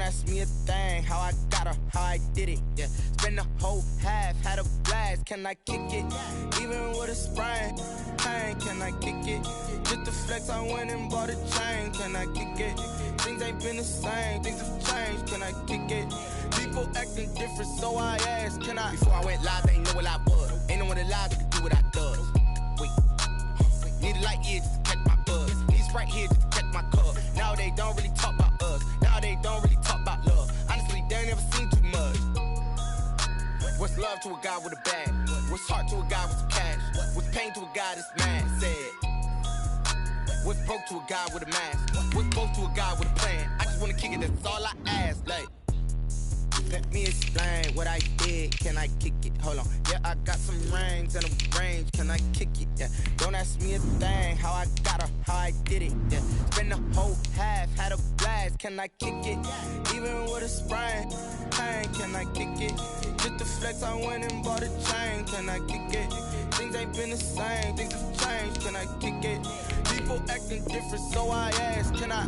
Don't ask me a thing, how I got her, how I did it, yeah. Spend the whole half, had a blast, can I kick it? Even with a sprain, pain, can I kick it? Just to flex, I went and bought a chain, can I kick it? Things ain't been the same, things have changed, can I kick it? People acting different, so I asked, can I? Before I went live, they ain't know what I was. Ain't no one alive that could do what I does. Wait, need a light here just to catch my buzz. Need Sprite here just to catch my cup. Now they don't really talk about us. Now they don't really talk about love. Honestly, they ain't never seen too much. What's love to a guy with a bag? What's heart to a guy with some cash? What's pain to a guy that's mad? Said. What's broke to a guy with a mask? What's both to a guy with a plan? I just wanna kick it, that's all I ask. Like, let me explain what I did. Can I kick it? Hold on. Yeah, I got some rings and a range. Can I kick it? Yeah. Don't ask me a thing. How I got her, how I did it. Yeah. Spend the whole half, had a blast. Can I kick it? Even with a sprain, pain. Can I kick it? Just to flex, I went and bought a chain. Can I kick it? Things ain't been the same. Things have changed. Can I kick it? People acting different, so I ask. Can I?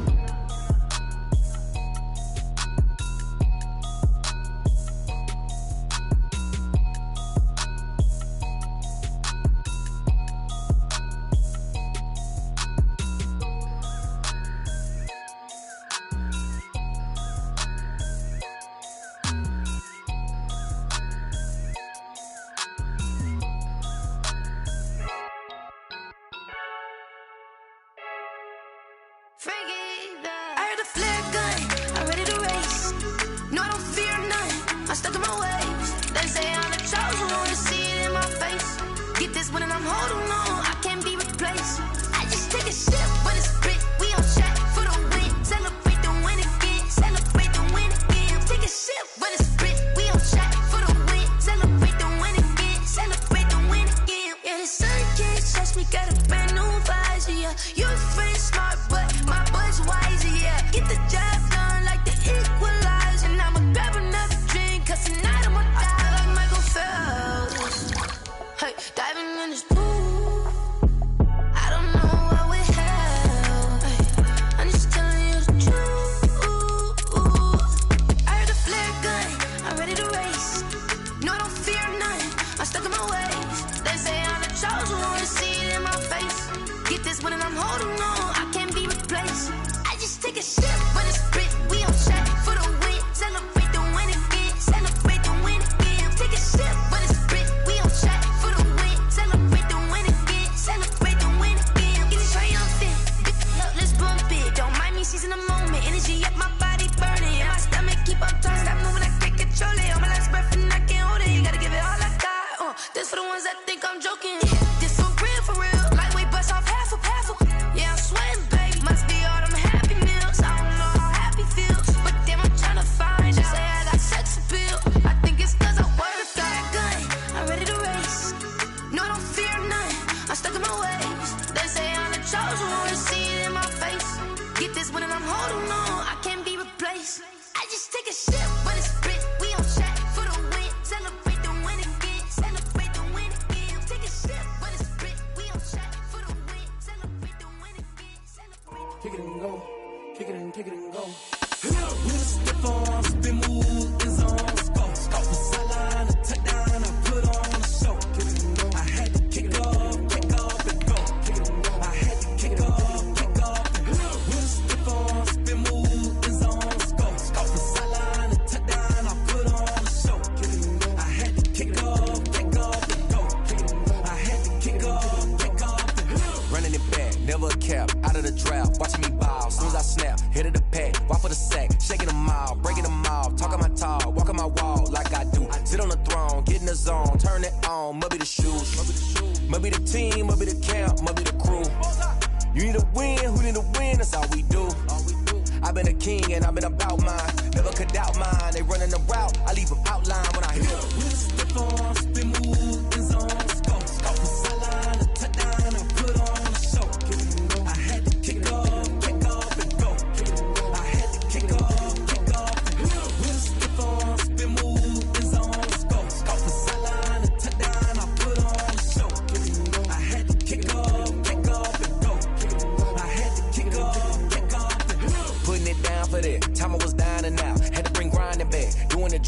Time I was down and out.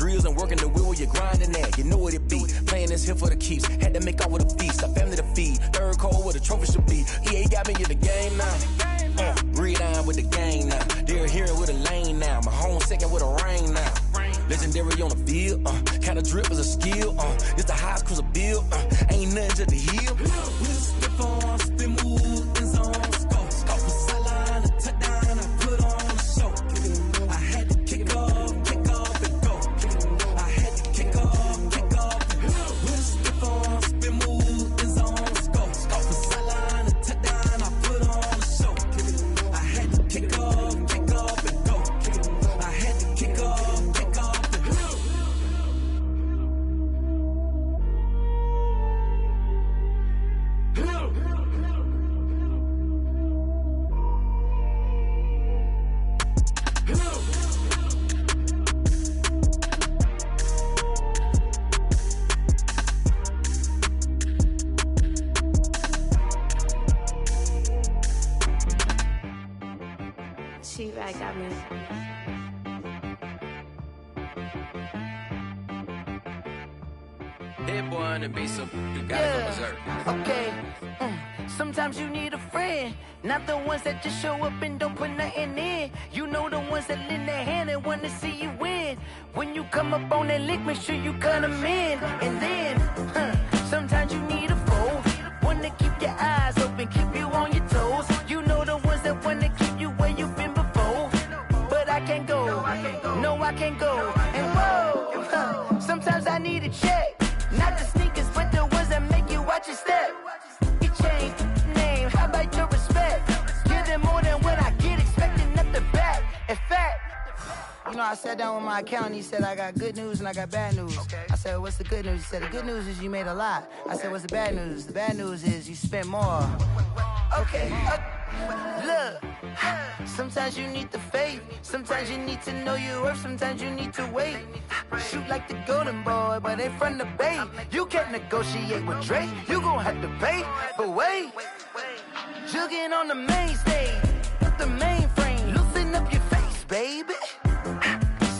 drills and working the wheel where you're grinding at. You know what it be. Playing this here for the keeps. Had to make out with a feast. A family to feed. Third cold where the trophy should be. EA got me in the game now. Red Iron with the gang now. They're hearing with a lane now. My home second with a rain now. Legendary on the field. Kinda drip is a skill. It's the highest cruiser bill. Ain't nothing just to heal. We'll step on, spin move, and zone. Scope a sideline, a touchdown. I put on a show. I had to kick off and go. I had to kick off and go. We'll step on, spin move, and zone. Scope a sideline, a touchdown. I put on a show. I had to kick off and go. I had to kick off and go. She got me. That boy on the beat, so you gotta go berserk. Okay. Sometimes you need a friend, not the ones that just show up and don't put nothing in. You know the ones that lend their hand and wanna see you win. When you come up on that lick, make sure you cut them in. And then, sometimes you need a foe, one to keep your eyes open, keep you on your toes. You know the ones that wanna keep you where you've been before. But I can't go, no I can't go. And whoa, sometimes I need a check. Not the sneakers, but the ones that make you watch your step. You change name, how about your respect? Give them more than what I get, expecting nothing back. In fact, you know, I sat down with my accountant, he said, I got good news and I got bad news. I said, what's the good news? He said, the good news is you made a lot. I said, what's the bad news? The bad news is you spent more. Okay, look, sometimes you need the faith, sometimes you need to know your worth, sometimes you need to wait. Shoot like the golden boy, but they from the bay. You can't negotiate with Drake, you gon' have to pay. But wait, jugging on the main stage, the mainframe, loosen up your face, baby.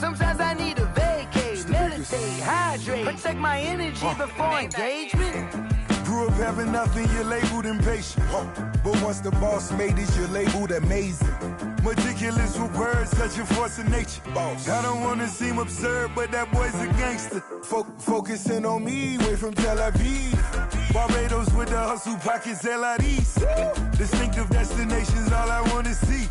Sometimes I need a vacate, meditate, hydrate, protect my energy before engagement. Grew up having nothing, you're labeled impatient. But once the boss made it, you're labeled amazing. Meticulous with words, such a force of nature. I don't wanna seem absurd, but that boy's a gangster. Focusing on me, way from Tel Aviv. Barbados with the hustle pockets, LIDs. Distinctive destinations, all I wanna see.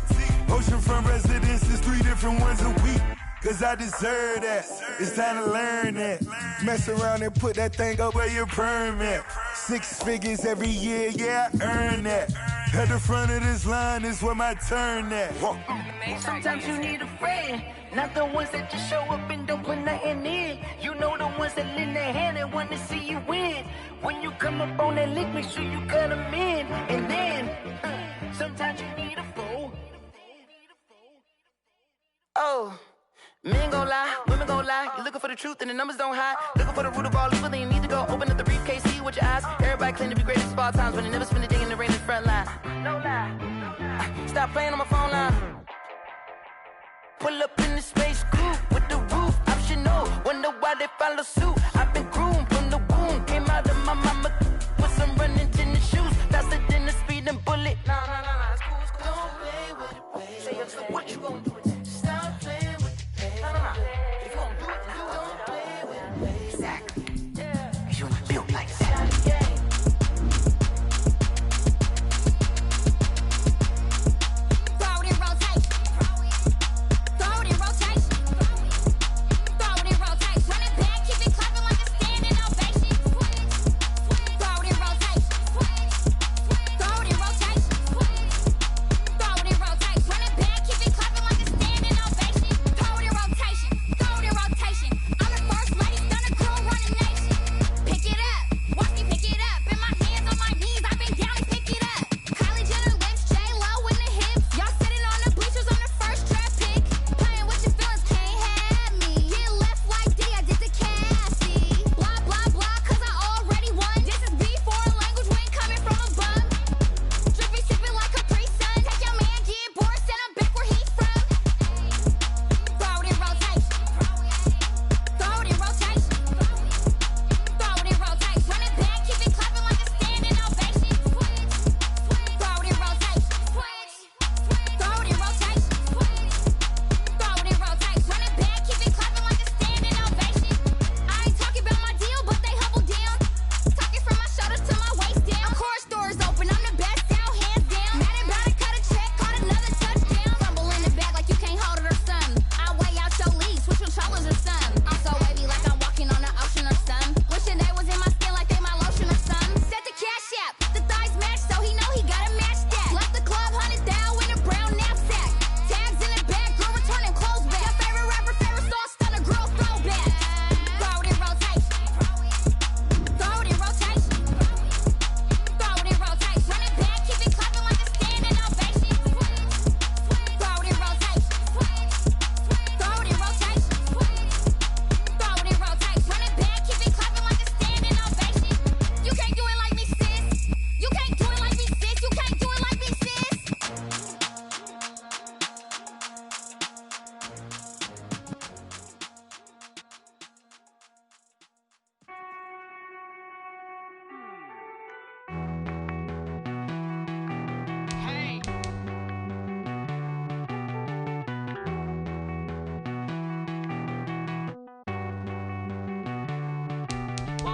Oceanfront residences, 3 different ones a week. Cause I deserve that, it's time to learn that. Mess around and put that thing up where your permit. 6 figures every year, yeah, I earn that. At the front of this line is where my turn at. Sometimes you need a friend, not the ones that just show up and don't put nothing in. You know the ones that lend their hand and want to see you win. When you come up on that lick, make sure you cut them in. And then, sometimes you need a foe. Oh. Men gon' lie, women gon' lie. You're looking for the truth and the numbers don't hide. Looking for the root of all evil, then you need to go open up the briefcase, see with your eyes. Everybody claim to be greatest of all times, but they never spend a day in the rain in the front line. No lie. Stop playing on my phone line. Pull up in the space coupe with the roof optional. Wonder why they follow suit. I've been groomed from the womb. Came out of my mama with some running tennis shoes. Faster than the speeding bullet. Nah, it's cool, it's cool. Don't play with it, baby. Say so what you gon' do with it? Stop playing with it. If you gon' do it, then don't play with it, baby. Exactly. Yeah. You not built like that. Throw it in rotation. Throw it in rotation. Throw it in rotation. Run it back, keep it clapping like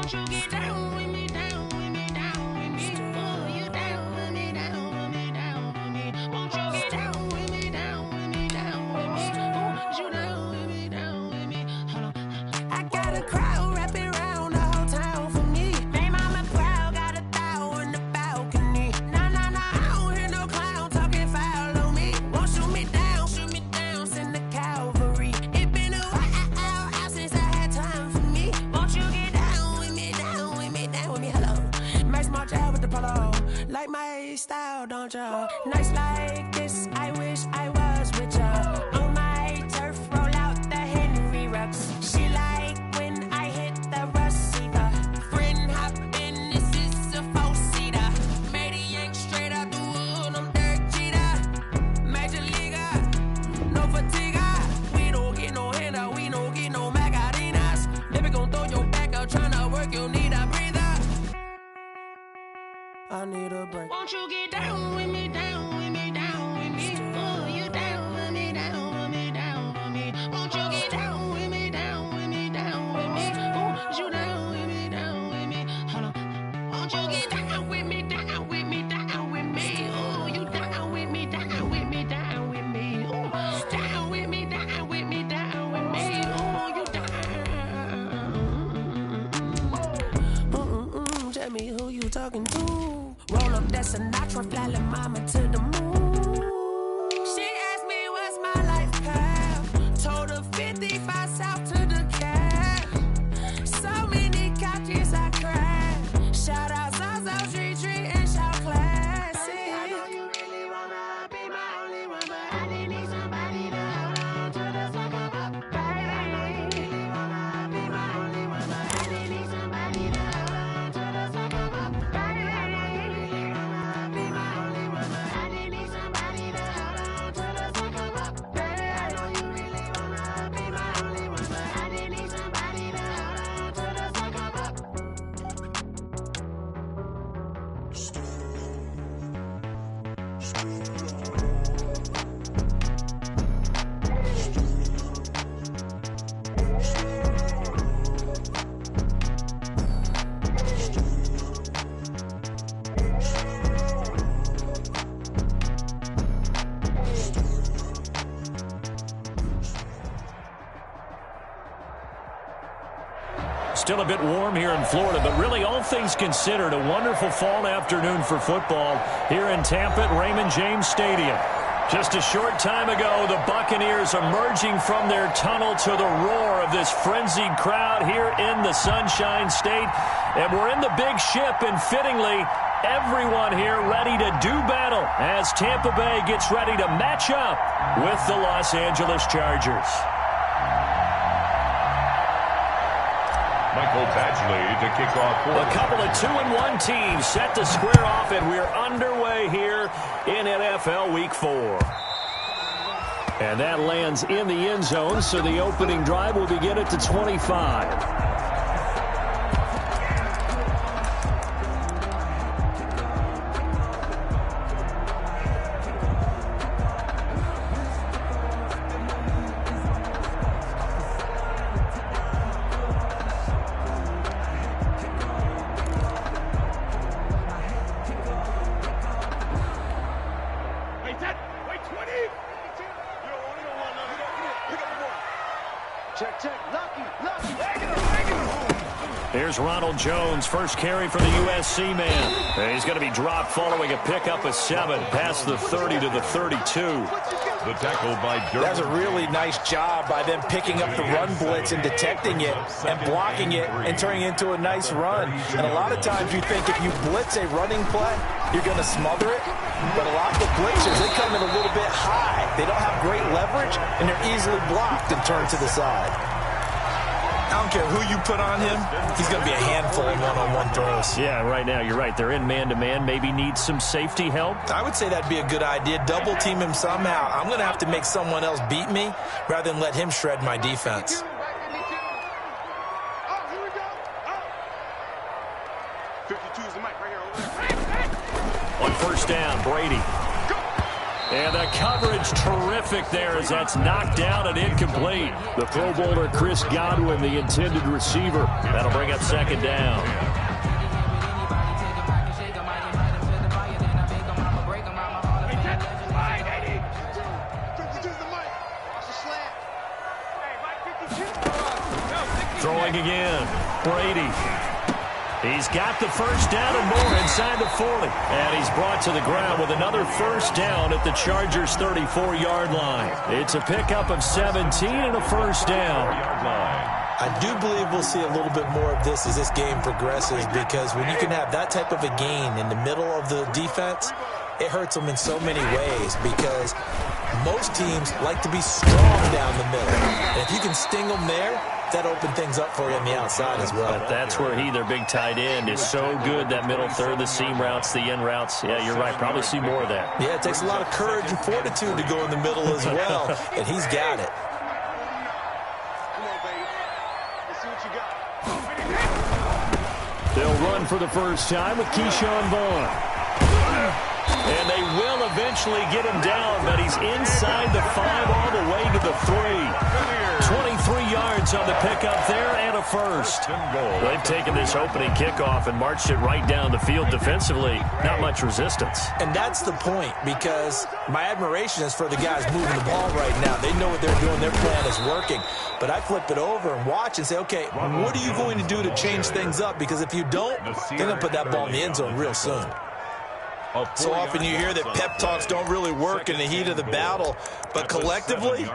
Won't you get down with me, down with me, down with me? Oh, you down with me, down with me, down with me. Won't you get down with me, down with me, down with me? Oh, you down with me, down with me? Hold on. I got a crowd wrapping around the whole town for me. They mama proud, got a thou in the balcony. Nah, nah, nah, I don't hear no clown talking foul on me. Won't shoot me down, send the cavalry. It been a while since I had time for me. Won't you get down with me, down with me, down with me? Hello. Nice march out with the polo. Like my style, don't ya? Nice like this, I wish I was with ya. On my turf, roll out the Henry Rux. She like when I hit the receiver. Friend hop in, this is a four-seater. Made a yank straight out the wood, I'm Derek Jeter. Major leaguer, no fatigue. We don't get no handout, we don't get no Macarinas. Never gon' throw your back out, tryna work, you need a breather. I need a break. Won't you get down with me, down with me, down with me? Oh, you down with me, down with me, down with me? Won't you get down with me, down with me, down with me? Oh, you down with me, down with me? Hold on. Won't you get down with me, down with me, down with me? Oh, you down with me, down with me, down with me? Oh, down with me, down with me, down with me? Oh, you down. Tell me who you talking to. Roll up that Sinatra, fly like mama to the moon. She asked me what's my life path. Told her 55 south to the cat. So many couches I cried. Shout out Zaza, Tree, and shout classic. I know you really wanna be my only one, but I didn't need somebody to hold on to the sucker up. I know you really wanna be my only one, but I didn't need somebody to hold on to the sucker up. I know you really wanna be my only one, but I didn't need somebody to hold on to the sucker up. I know you really wanna be my only one, but I didn't need somebody to hold on to the sucker up. Still a bit warm here in Florida, but really all things considered, a wonderful fall afternoon for football here in Tampa at Raymond James Stadium. Just a short time ago, the Buccaneers emerging from their tunnel to the roar of this frenzied crowd here in the Sunshine State. And we're in the big ship, and fittingly, everyone here ready to do battle as Tampa Bay gets ready to match up with the Los Angeles Chargers. Michael Badgley to kick off. A couple of 2-1 teams set to square off, and we're underway here in NFL Week 4. And that lands in the end zone, so the opening drive will begin at the 25. Here's Ronald Jones, first carry for the USC man. And he's going to be dropped following a pickup of 7 past the 30 to the 32. The tackle by Durham. That's a really nice job by them picking up the run blitz and detecting it and blocking it and turning it into a nice run. And a lot of times you think if you blitz a running play, you're going to smother it. But a lot of the blitzers, they come in a little bit high. They don't have great leverage, and they're easily blocked and turned to the side. I don't care who you put on him, he's going to be a handful in one-on-one throws. Yeah, right now, you're right. They're in man-to-man, maybe need some safety help. I would say that'd be a good idea. Double team him somehow. I'm going to have to make someone else beat me rather than let him shred my defense. On first down, Brady. And the coverage terrific there as that's knocked down and incomplete. The Pro Bowler Chris Godwin, the intended receiver. That'll bring up second down. Throwing again. Brady. He's got the first down and more inside the 40. And he's brought to the ground with another first down at the Chargers' 34-yard line. It's a pickup of 17 and a first down. I do believe we'll see a little bit more of this as this game progresses, because when you can have that type of a gain in the middle of the defense, it hurts them in so many ways, because most teams like to be strong down the middle. And if you can sting them there, that open things up for you on the outside as well. But that's where their big tight end, is so good, that middle third, the seam routes, the in routes. Yeah, you're right. Probably see more of that. Yeah, it takes a lot of courage and fortitude to go in the middle as well, and he's got it. They'll run for the first time with Keyshawn Vaughn. And they will eventually get him down, but he's inside the 5 all the way to the 3. 23 yards on the pickup there and a first. They've taken this opening kickoff and marched it right down the field defensively. Not much resistance. And that's the point, because my admiration is for the guys moving the ball right now. They know what they're doing. Their plan is working. But I flip it over and watch and say, okay, what are you going to do to change things up? Because if you don't, they're going to put that ball in the end zone real soon. So often you hear that pep talks don't really work in the heat of the battle, but collectively,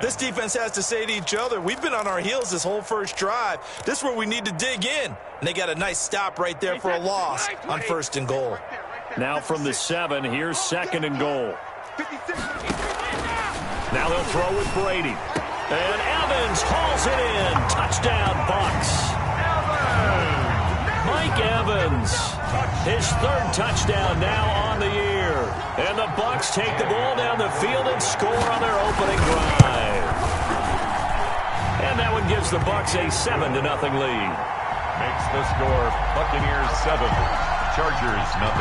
this defense has to say to each other, we've been on our heels this whole first drive. This is where we need to dig in. And they got a nice stop right there for a loss on 1st and goal. Now from the 7, here's 2nd and goal. Now they'll throw with Brady. And Evans hauls it in. Touchdown, Bucs. Mike Evans, his 3rd touchdown now on the year. And the Bucs take the ball down the field and score on their opening drive. And that one gives the Bucs a 7-0 lead. Makes the score Buccaneers 7, Chargers 0.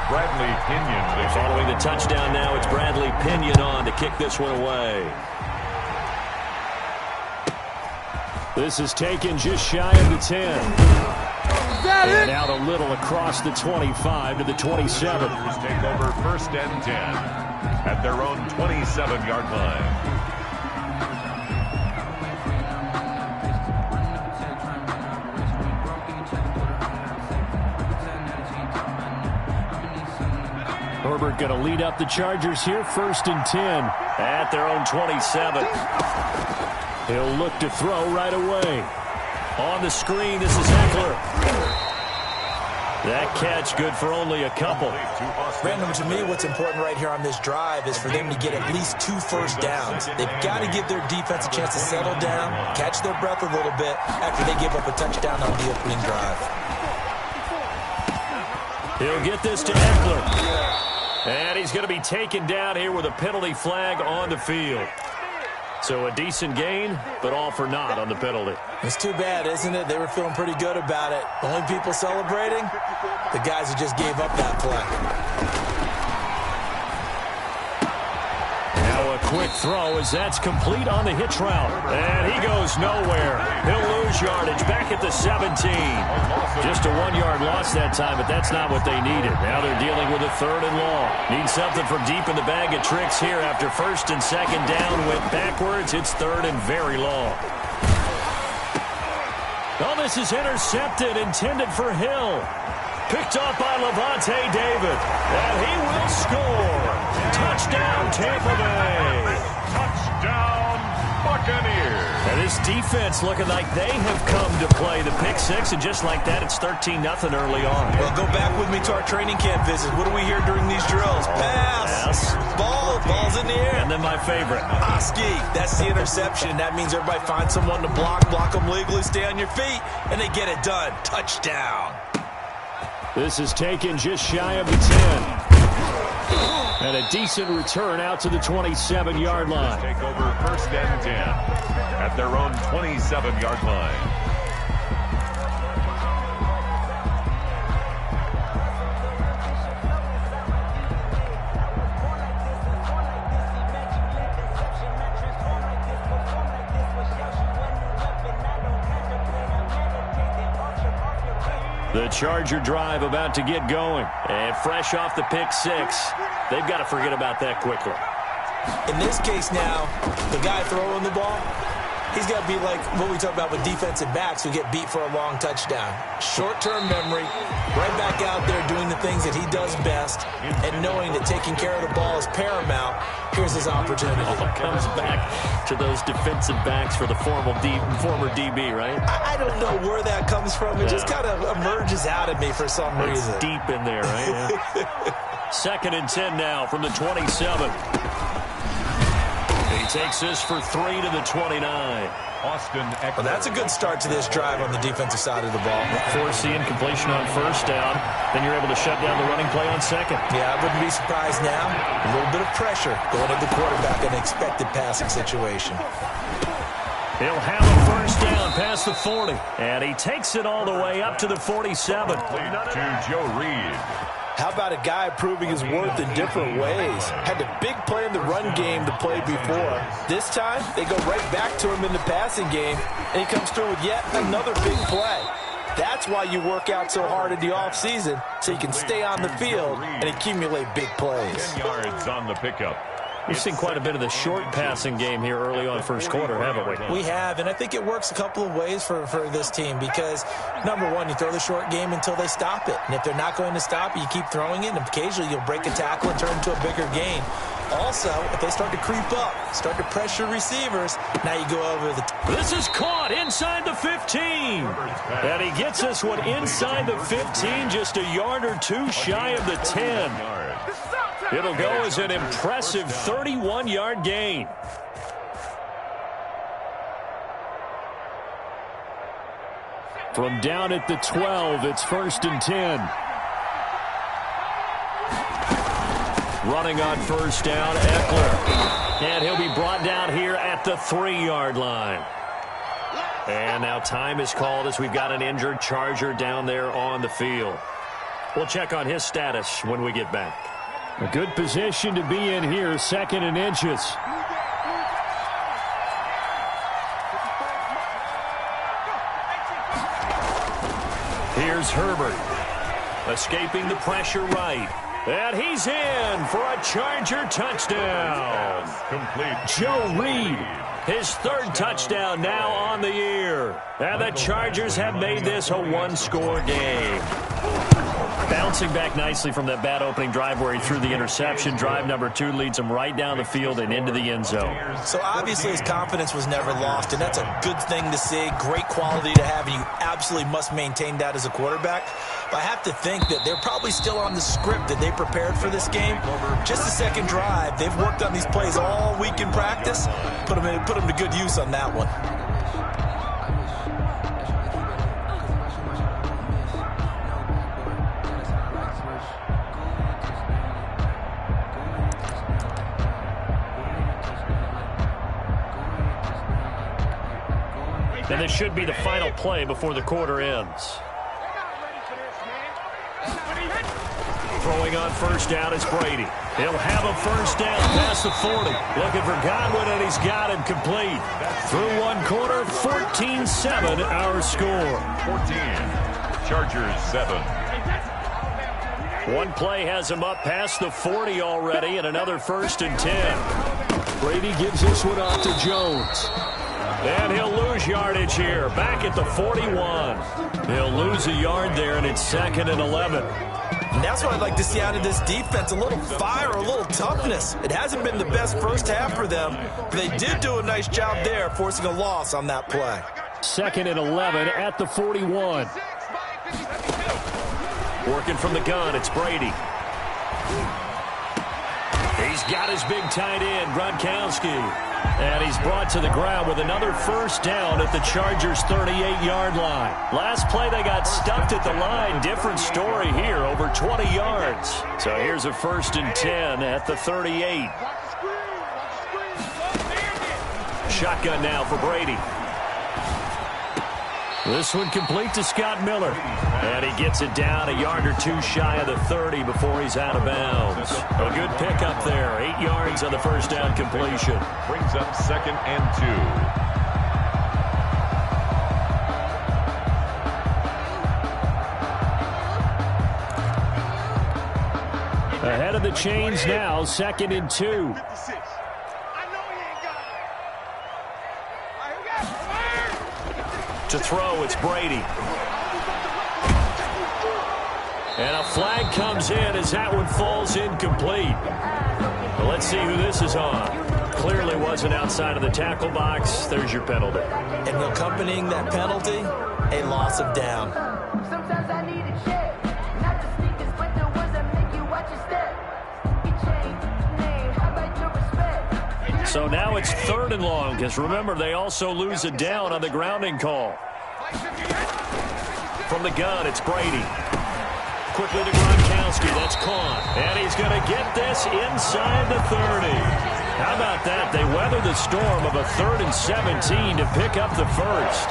Bradley Pinion. Following the touchdown now, it's Bradley Pinion on to kick this one away. This is taken just shy of the 10. And out a little across the 25 to the 27. Take over 1st and 10 at their own 27-yard line. Herbert going to lead up the Chargers here, 1st and 10 at their own 27. He'll look to throw right away. On the screen, this is Eckler. That catch good for only a couple. Brandon, to me, what's important right here on this drive is for them to get at least 2 first downs. They've got to give their defense a chance to settle down, catch their breath a little bit after they give up a touchdown on the opening drive. He'll get this to Eckler. And he's going to be taken down here with a penalty flag on the field. So a decent gain, but all for naught on the penalty. It's too bad, isn't it? They were feeling pretty good about it. The only people celebrating, the guys who just gave up that play. Now a quick throw as that's complete on the hitch route. And he goes nowhere. He'll lose yardage back at the 17. Just a 1-yard loss that time, but that's not what they needed. Now they're dealing with a 3rd and long. Need something from deep in the bag of tricks here after 1st and 2nd down. Went backwards. It's 3rd and very long. Oh, this is intercepted, intended for Hill. Picked up by Levante David. And he will score. Touchdown, Tampa Bay. Touchdown, Buccaneers. And this defense looking like they have come to play. The pick 6, and just like that, it's 13-0 early on. Well, go back with me to our training camp visit. What do we hear during these drills? Pass. Ball's in the air. And then my favorite. Oski. That's the interception. That means everybody finds someone to block them legally, stay on your feet, and they get it done. Touchdown. This is taken just shy of the 10. And a decent return out to the 27-yard line. Take over 1st and 10 at their own 27-yard line. The Charger drive about to get going. And fresh off the pick six, they've got to forget about that quickly. In this case now, the guy throwing the ball, he's got to be like what we talk about with defensive backs who get beat for a long touchdown. Short-term memory, right back out there doing the things that he does best, and knowing that taking care of the ball is paramount. Here's his opportunity. All comes back to those defensive backs for the former DB, right? I don't know where that comes from. It just kind of emerges out of me for some reason. It's deep in there, right? Yeah. 2nd and 10 now from the 27. He takes this for 3 to the 29. Well, that's a good start to this drive on the defensive side of the ball. Force the incompletion on first down. Then you're able to shut down the running play on second. Yeah, I wouldn't be surprised now. A little bit of pressure going at the quarterback in an expected passing situation. He'll have a first down past the 40. And he takes it all the way up to the 47. To Joe Reed. How about a guy proving his worth in different ways? Had a big play in the run game to play before. This time, they go right back to him in the passing game, and he comes through with yet another big play. That's why you work out so hard in the offseason, so you can stay on the field and accumulate big plays. 10 yards on the pickup. We've seen quite a bit of the short passing game here early on first quarter, haven't we? We have, and I think it works a couple of ways for this team because, number one, you throw the short game until they stop it. And if they're not going to stop it, you keep throwing it, and occasionally you'll break a tackle and turn it into a bigger gain. Also, if they start to creep up, start to pressure receivers, now you go over the... This is caught inside the 15. And he gets this one inside the 15, just a yard or two shy of the 10. It'll go as an impressive 31-yard gain. From down at the 12, it's 1st and 10. Running on first down, Eckler. And he'll be brought down here at the 3-yard line. And now time is called as we've got an injured Charger down there on the field. We'll check on his status when we get back. A good position to be in here, 2nd and inches. Here's Herbert. Escaping the pressure right. And he's in for a Charger touchdown. Complete. Joe Reed, his 3rd touchdown now on the year. And the Chargers have made this a one-score game. Bouncing back nicely from that bad opening drive where he threw the interception. Drive number 2 leads him right down the field and into the end zone. So obviously his confidence was never lost, and that's a good thing to see. Great quality to have, and you absolutely must maintain that as a quarterback. But I have to think that they're probably still on the script that they prepared for this game. Just the second drive, they've worked on these plays all week in practice. Put them to good use on that one. And this should be the final play before the quarter ends. Throwing on first down is Brady. He'll have a first down past the 40. Looking for Godwin, and he's got him complete. Through one quarter, 14-7 our score. 14. Chargers 7. One play has him up past the 40 already, and another 1st and 10. Brady gives this one off to Jones. And he'll lose yardage here, back at the 41. He'll lose a yard there, and it's 2nd and 11. And that's what I'd like to see out of this defense, a little fire, a little toughness. It hasn't been the best first half for them, but they did do a nice job there, forcing a loss on that play. 2nd and 11 at the 41. Working from the gun, it's Brady. He's got his big tight end, Gronkowski. And he's brought to the ground with another first down at the Chargers' 38-yard line. Last play, they got stuffed at the line. Different story here, over 20 yards. So here's a 1st and 10 at the 38. Shotgun now for Brady. This one complete to Scott Miller. And he gets it down a yard or two shy of the 30 before he's out of bounds. A good pickup there. 8 yards on the first down completion. Brings up 2nd and 2. of the chains now, 2nd and 2. To throw, it's Brady. And a flag comes in as that one falls incomplete. Well, let's see who this is on. Clearly wasn't outside of the tackle box. There's your penalty. And accompanying that penalty, a loss of down. Sometimes I need a check, not the sneakers, but the ones that make you watch your step. You change name, how about your respect? So now it's 3rd and long, because remember, they also lose a down on the grounding call. From the gun, it's Brady. Quickly to Gronkowski, that's caught. And he's going to get this inside the 30. How about that? They weather the storm of a 3rd and 17 to pick up the first.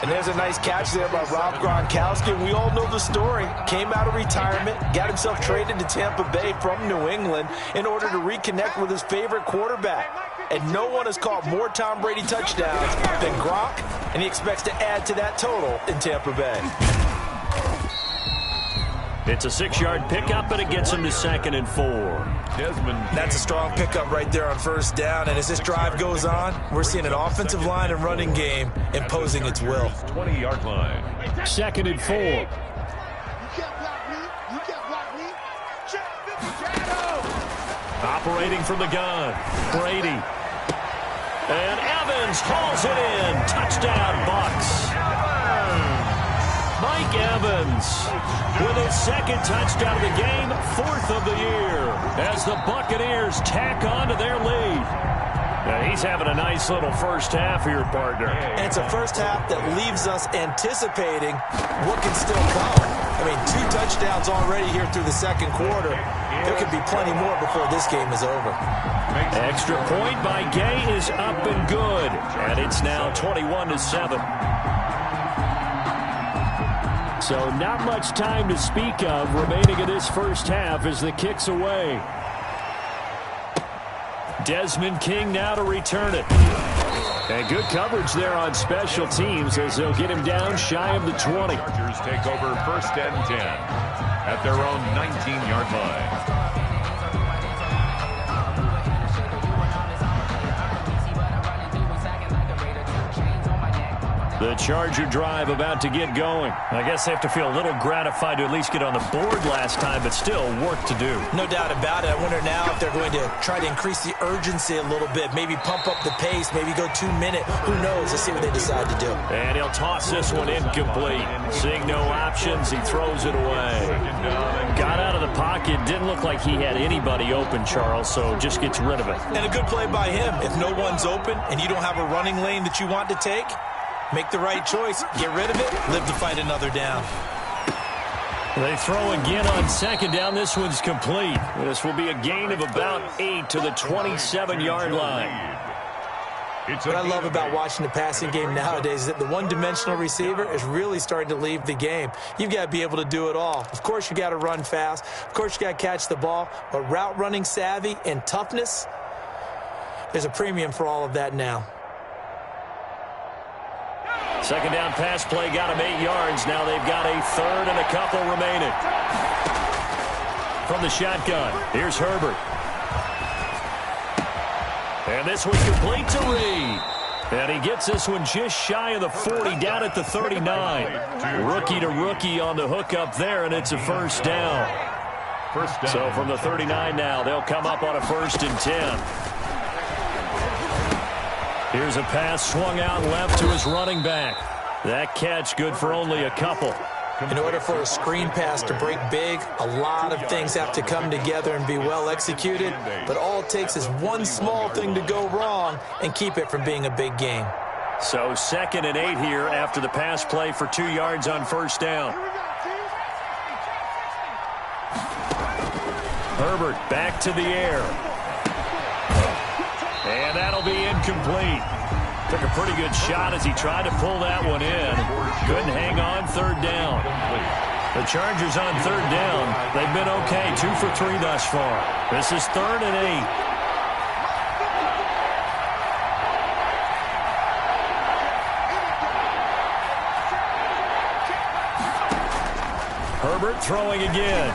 And there's a nice catch there by Rob Gronkowski. We all know the story. Came out of retirement, got himself traded to Tampa Bay from New England in order to reconnect with his favorite quarterback. And no one has caught more Tom Brady touchdowns than Gronk, and he expects to add to that total in Tampa Bay. It's a 6-yard pickup, and it gets him to 2nd and 4. That's a strong pickup right there on 1st down. And as this drive goes on, we're seeing an offensive line and running game imposing its will. 20-yard line. 2nd and 4. Operating from the gun, Brady. And Evans hauls it in. Touchdown, Bucks. Mike Evans with his 2nd touchdown of the game, 4th of the year, as the Buccaneers tack on to their lead. Now he's having a nice little first half here, partner. And it's a first half that leaves us anticipating what can still come. I mean, 2 touchdowns already here through the 2nd quarter. There could be plenty more before this game is over. Extra point by Gay is up and good, and it's now 21-7. So not much time to speak of remaining in this first half as the kick's away. Desmond King now to return it. And good coverage there on special teams as they'll get him down shy of the 20. Chargers take over 1st and 10 at their own 19-yard line. The Charger drive about to get going. I guess they have to feel a little gratified to at least get on the board last time, but still work to do. No doubt about it. I wonder now if they're going to try to increase the urgency a little bit, maybe pump up the pace, maybe go 2-minute. Who knows? Let's see what they decide to do. And he'll toss this one incomplete. Seeing no options, he throws it away. Got out of the pocket. Didn't look like he had anybody open, Charles, so just gets rid of it. And a good play by him. If no one's open and you don't have a running lane that you want to take, make the right choice, get rid of it, live to fight another down. They throw again on 2nd down. This one's complete. This will be a gain of about 8 to the 27-yard line. What I love about watching the passing game nowadays is that the one-dimensional receiver is really starting to leave the game. You've got to be able to do it all. Of course, you got to run fast. Of course, you got to catch the ball. But route running savvy and toughness, there's a premium for all of that now. 2nd down pass play got him 8 yards. Now they've got a 3rd and a couple remaining. From the shotgun, here's Herbert. And this one complete to Reed. And he gets this one just shy of the 40, down at the 39. Rookie to rookie on the hookup there, and it's a 1st down. So from the 39 now, they'll come up on a 1st and 10. Here's a pass swung out left to his running back. That catch good for only a couple. In order for a screen pass to break big, a lot of things have to come together and be well executed. But all it takes is one small thing to go wrong and keep it from being a big game. So 2nd and 8 here after the pass play for 2 yards on 1st down. Herbert back to the air. And that'll be incomplete. Took a pretty good shot as he tried to pull that one in. Couldn't hang on 3rd down. The Chargers on 3rd down. They've been okay, 2 for 3 thus far. This is 3rd and 8. Herbert throwing again.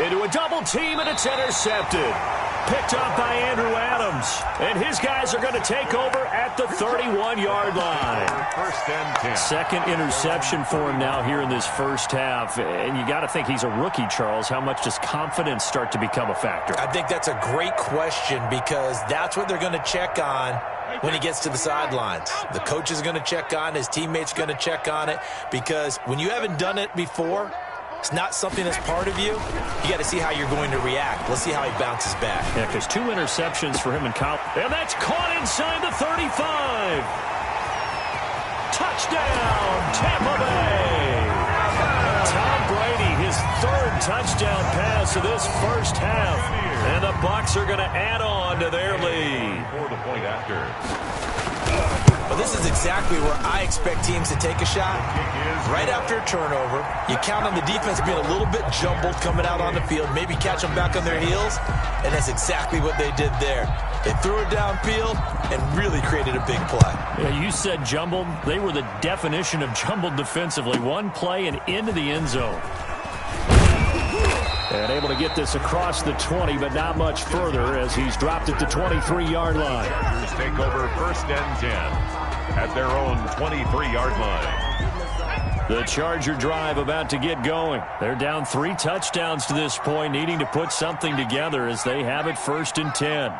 Into a double team, and it's intercepted. Picked up by Andrew Adams. And his guys are going to take over at the 31-yard line. First and 10. Second interception for him now here in this first half. And you got to think he's a rookie, Charles. How much does confidence start to become a factor? I think that's a great question because that's what they're going to check on when he gets to the sidelines. The coach is going to check on, his teammates going to check on it, because when you haven't done it before, it's not something that's part of you. You got to see how you're going to react. Let's see how he bounces back. Yeah, because 2 interceptions for him in college. And that's caught inside the 35. Touchdown, Tampa Bay. Tom Brady, his third touchdown pass of this first half. And the Bucs are going to add on to their lead. For the point after. Well, this is exactly where I expect teams to take a shot. Right after a turnover, you count on the defense being a little bit jumbled coming out on the field, maybe catch them back on their heels, and that's exactly what they did there. They threw it downfield and really created a big play. Yeah, you said jumbled. They were the definition of jumbled defensively. One play and into the end zone. And able to get this across the 20, but not much further as he's dropped at the 23-yard line. Chargers take over first and 10 at their own 23-yard line. The Charger drive about to get going. They're down 3 touchdowns to this point, needing to put something together as they have it first and 10.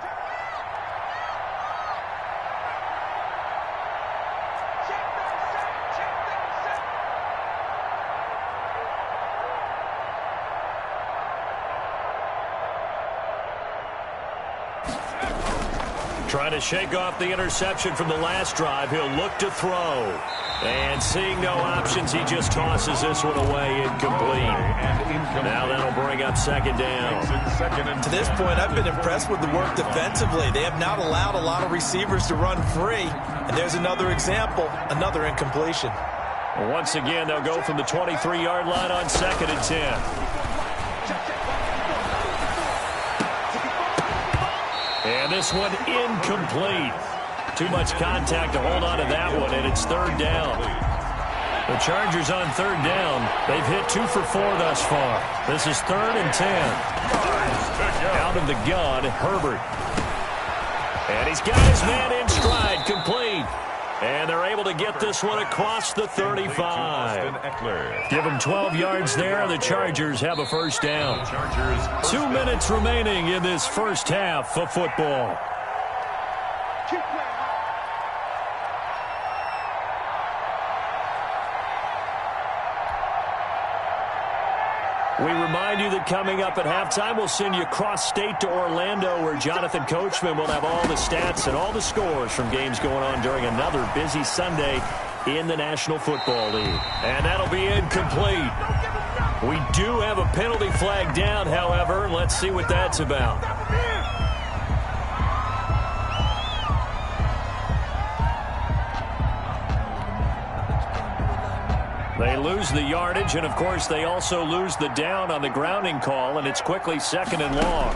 Trying to shake off the interception from the last drive. He'll look to throw. And seeing no options, he just tosses this one away, incomplete. Now that'll bring up second down. To this point, I've been impressed with the work defensively. They have not allowed a lot of receivers to run free. And there's another example, another incompletion. Once again, they'll go from the 23-yard line on second and 10. And this one incomplete. Too much contact to hold on to that one, and it's third down. The Chargers on third down. They've hit 2 for 4 thus far. This is third and 10. Out of the gun, Herbert. And he's got his man in stride, complete. And they're able to get this one across the 35. Give them 12 yards there. The Chargers have a first down. 2 minutes remaining in this first half of football. We remind you that coming up at halftime, we'll send you cross-state to Orlando, where Jonathan Coachman will have all the stats and all the scores from games going on during another busy Sunday in the National Football League. And that'll be incomplete. We do have a penalty flag down, however. Let's see what that's about. They lose the yardage, and, of course, they also lose the down on the grounding call, and it's quickly second and long.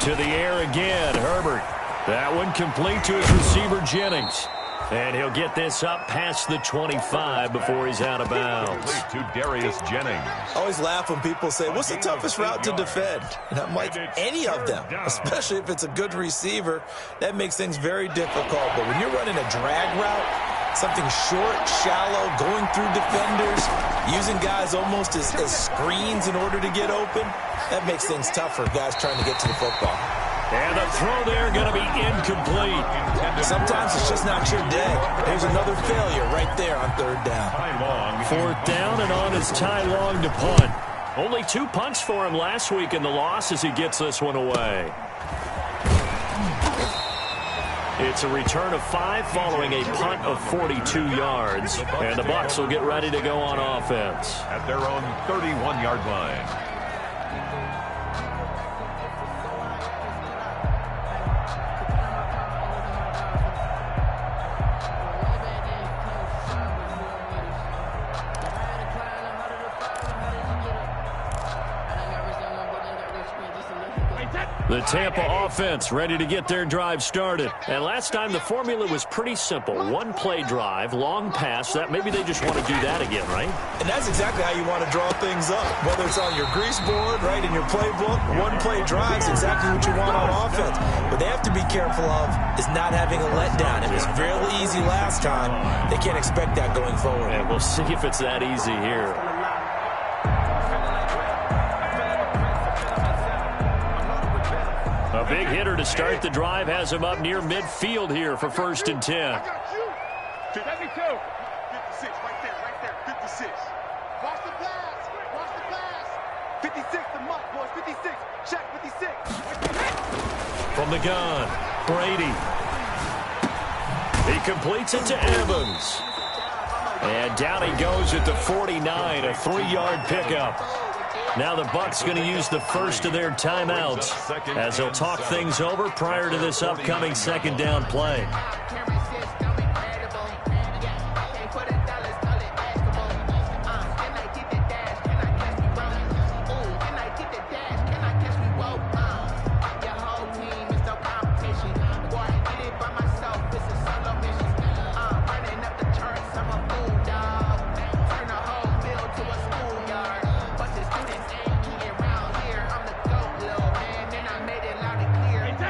To the air again, Herbert. That one complete to his receiver, Jennings. And he'll get this up past the 25 before he's out of bounds. To Darius Jennings. I always laugh when people say, what's the toughest route to defend? And I'm like, any of them, especially if it's a good receiver. That makes things very difficult. But when you're running a drag route, something short, shallow, going through defenders, using guys almost as screens in order to get open, that makes things tough for guys trying to get to the football. And the throw there going to be incomplete. Sometimes it's just not your day. There's another failure right there on third down. Fourth down, and on is Ty Long to punt. Only 2 punts for him last week in the loss as he gets this one away. It's a return of 5 following a punt of 42 yards. And the Bucs will get ready to go on offense. At their own 31-yard line. That The Tampa offense ready to get their drive started. And last time the formula was pretty simple. One play drive, long pass. That maybe they just want to do that again, right? And that's exactly how you want to draw things up. Whether it's on your grease board, right, in your playbook, one play drive is exactly what you want on offense. What they have to be careful of is not having a letdown. It was fairly easy last time. They can't expect that going forward. And we'll see if it's that easy here. A big hitter to start the drive has him up near midfield here for 1st and 10. 56, right there, 56. Watch the pass, 56, the mark, boys, 56, check, 56. From the gun, Brady. He completes it to Evans. And down he goes at the 49, a 3-yard pickup. Now the Bucs going to use the first of their timeouts as they'll talk things over prior to this upcoming 2nd down play.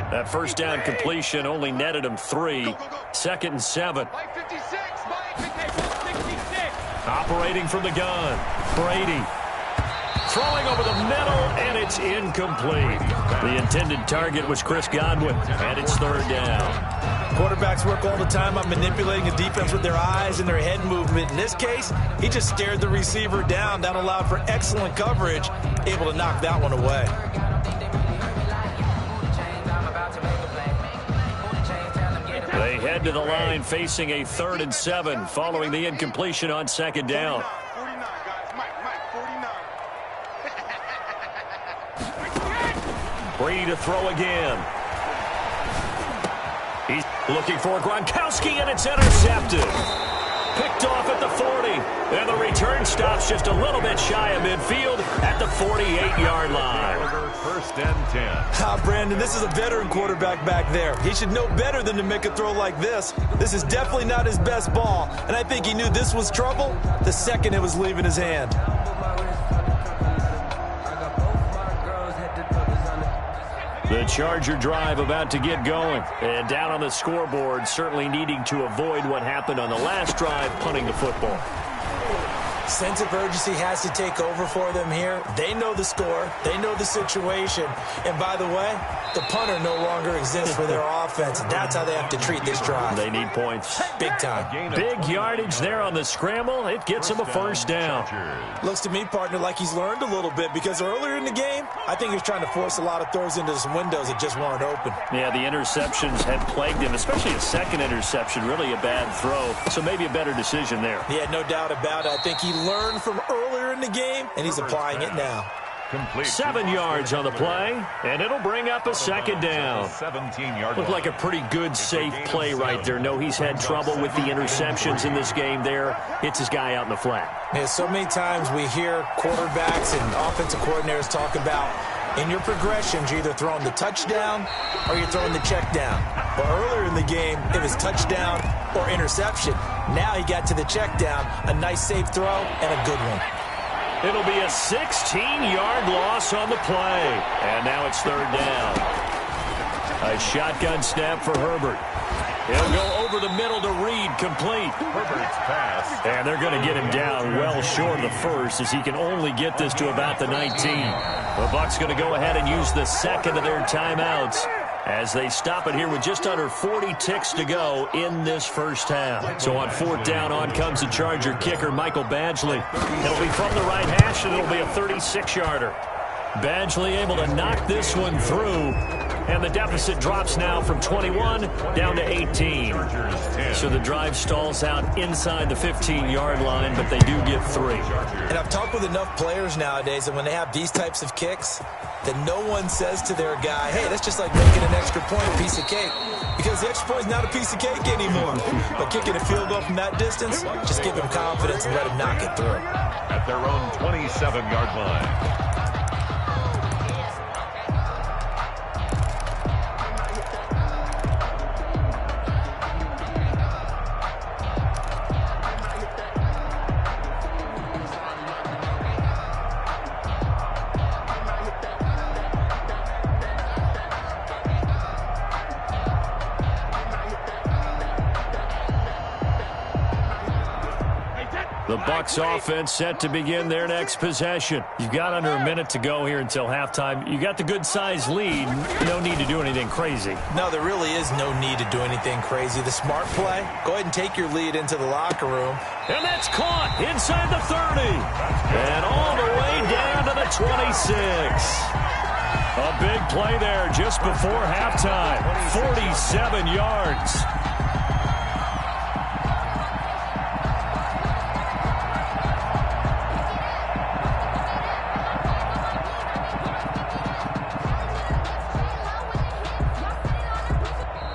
That 1st down completion only netted him 3. 2nd and 7. Operating from the gun, Brady. Throwing over the middle, and it's incomplete. The intended target was Chris Godwin, and it's 3rd down. Quarterbacks work all the time on manipulating a defense with their eyes and their head movement. In this case, he just stared the receiver down. That allowed for excellent coverage, able to knock that one away. They head to the line facing a 3rd and 7 following the incompletion on 2nd down. 49, guys. Mike, 49. Brady to throw again. He's looking for Gronkowski, and it's intercepted. Picked off at the 40. And the return stops just a little bit shy of midfield at the 48-yard line. 1st and 10. Brandon, this is a veteran quarterback back there. He should know better than to make a throw like this. This is definitely not his best ball, and I think he knew this was trouble the second it was leaving his hand. The Charger drive about to get going. And down on the scoreboard, certainly needing to avoid what happened on the last drive, punting the football. Sense of urgency has to take over for them here. They know the score. They know the situation. And by the way, the punter no longer exists for their offense. That's how they have to treat this drive. They need points. Big time. Big yardage there on the scramble. It gets him a 1st down. Looks to me, partner, like he's learned a little bit because earlier in the game, I think he was trying to force a lot of throws into some windows that just weren't open. Yeah, the interceptions had plagued him, especially a 2nd interception. Really a bad throw. So maybe a better decision there. Yeah, no doubt about it. I think he learned from earlier in the game, and he's applying it now. 7 yards on the play, and it'll bring up a 2nd down. 17-yard Looked like a pretty good, safe play right there. No, he's had trouble with the interceptions in this game there. Hits his guy out in the flat. Yeah, so many times we hear quarterbacks and offensive coordinators talk about in your progressions, you're either throwing the touchdown or you're throwing the check down. But earlier in the game, it was touchdown or interception. Now he got to the check down, a nice safe throw, and a good one. It'll be a 16-yard loss on the play. And now it's 3rd down. A shotgun snap for Herbert. He'll go over the middle to Reed, complete. Herbert's pass. And they're going to get him down well short of the 1st as he can only get this to about the 19. The Bucs going to go ahead and use the 2nd of their timeouts as they stop it here with just under 40 ticks to go in this 1st half. So on 4th down, on comes the Charger kicker, Michael Badgley. It'll be from the right hash, and it'll be a 36-yarder. Badgley able to knock this one through, and the deficit drops now from 21 down to 18. So the drive stalls out inside the 15-yard line, but they do get 3. And I've talked with enough players nowadays that when they have these types of kicks, that no one says to their guy, hey, that's just like making an extra point a piece of cake. Because the extra point is not a piece of cake anymore. But kicking a field goal from that distance, just give him confidence and let him knock it through. At their own 27-yard line. The Bucs offense set to begin their next possession. You've got under a minute to go here until halftime. You got the good-sized lead. No need to do anything crazy. No, there really is no need to do anything crazy. The smart play, go ahead and take your lead into the locker room. And that's caught inside the 30. And all the way down to the 26. A big play there just before halftime. 47 yards.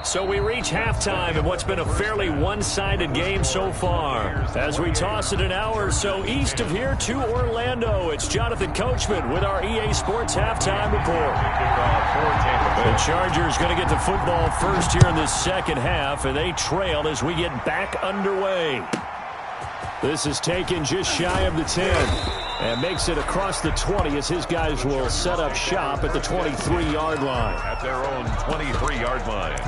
So we reach halftime in what's been a fairly one-sided game so far. As we toss it an hour or so east of here to Orlando, it's Jonathan Coachman with our EA Sports Halftime Report. The Chargers going to get the football first here in the second half, and they trail as we get back underway. This is taken just shy of the 10 and makes it across the 20 as his guys will set up shop at the 23-yard line. At their own 23-yard line.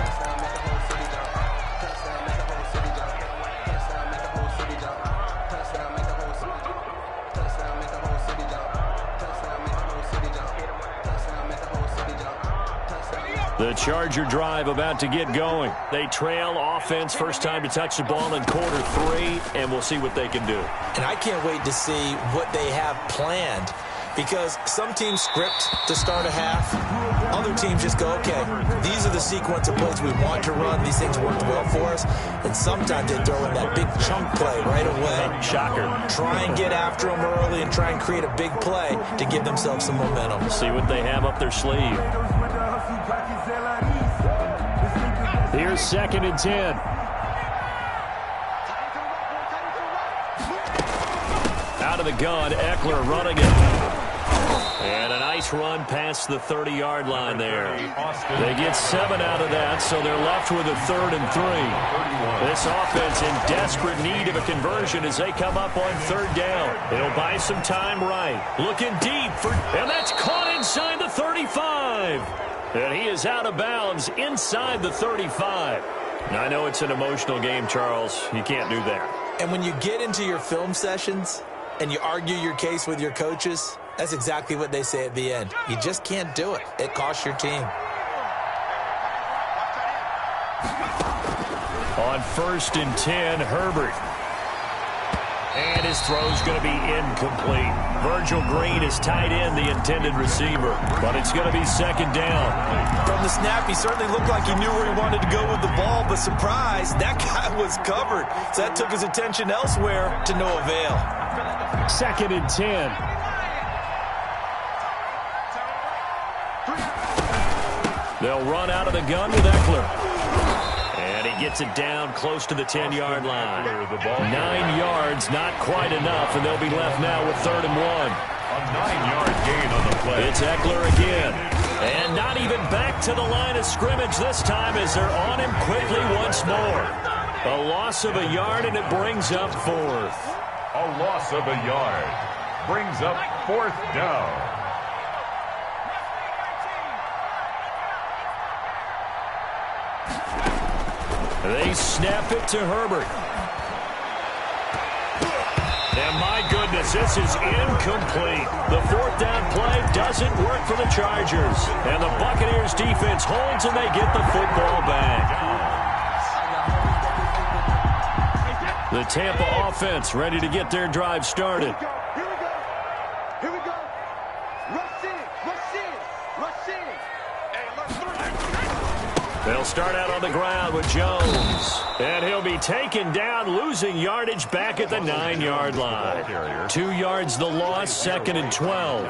The Charger drive about to get going. They trail offense, first time to touch the ball in quarter 3, and we'll see what they can do. And I can't wait to see what they have planned, because some teams script to start a half. Other teams just go, okay, these are the sequence of plays we want to run. These things worked well for us. And sometimes they throw in that big chunk play right away. Shocker. Try and get after them early and try and create a big play to give themselves some momentum. See what they have up their sleeve. Here's 2nd and 10. Out of the gun, Eckler running it. And a nice run past the 30-yard line there. They get 7 out of that, so they're left with a 3rd and 3. This offense in desperate need of a conversion as they come up on 3rd down. It'll buy some time right. Looking deep, and that's caught inside the 35. And he is out of bounds inside the 35. Now, I know it's an emotional game, Charles. You can't do that. And when you get into your film sessions and you argue your case with your coaches, that's exactly what they say at the end. You just can't do it. It costs your team. On 1st and 10, Herbert. And his throw's going to be incomplete. Virgil Green is tied in, the intended receiver. But it's going to be 2nd down. From the snap, he certainly looked like he knew where he wanted to go with the ball. But surprise, that guy was covered. So that took his attention elsewhere to no avail. 2nd and 10. They'll run out of the gun with Eckler. And he gets it down close to the 10-yard line. 9 yards, not quite enough, and they'll be left now with 3rd and 1. A 9-yard gain on the play. It's Eckler again. And not even back to the line of scrimmage this time as they're on him quickly once more. A loss of a yard, and it brings up 4th. A loss of a yard brings up 4th down. They snap it to Herbert. And my goodness, this is incomplete. The 4th down play doesn't work for the Chargers. And the Buccaneers defense holds and they get the football back. The Tampa offense ready to get their drive started. Here we go. Rush in. They'll start out on the ground with Jones. And he'll be taken down, losing yardage back at the 9-yard line. 2 yards the loss, 2nd and 12.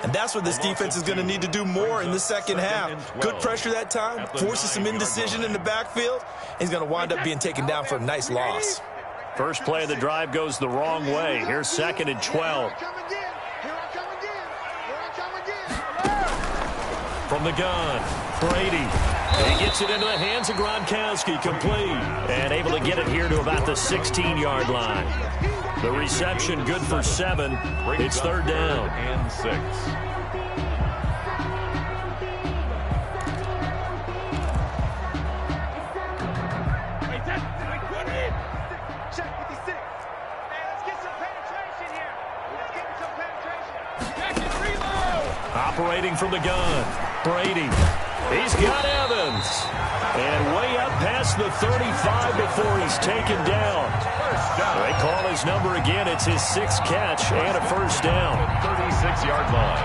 And that's what this defense is going to need to do more in the second half. Good pressure that time, forces some indecision in the backfield. He's going to wind up being taken down for a nice loss. First play of the drive goes the wrong way. Here's 2nd and 12. From the gun, Brady. He gets it into the hands of Gronkowski, complete. And able to get it here to about the 16-yard line. The reception good for 7. It's 3rd down. And 6. Waiting from the gun. Brady. He's got Evans. And way up past the 35 before he's taken down. They call his number again. It's his 6th catch and a first down. 36-yard line.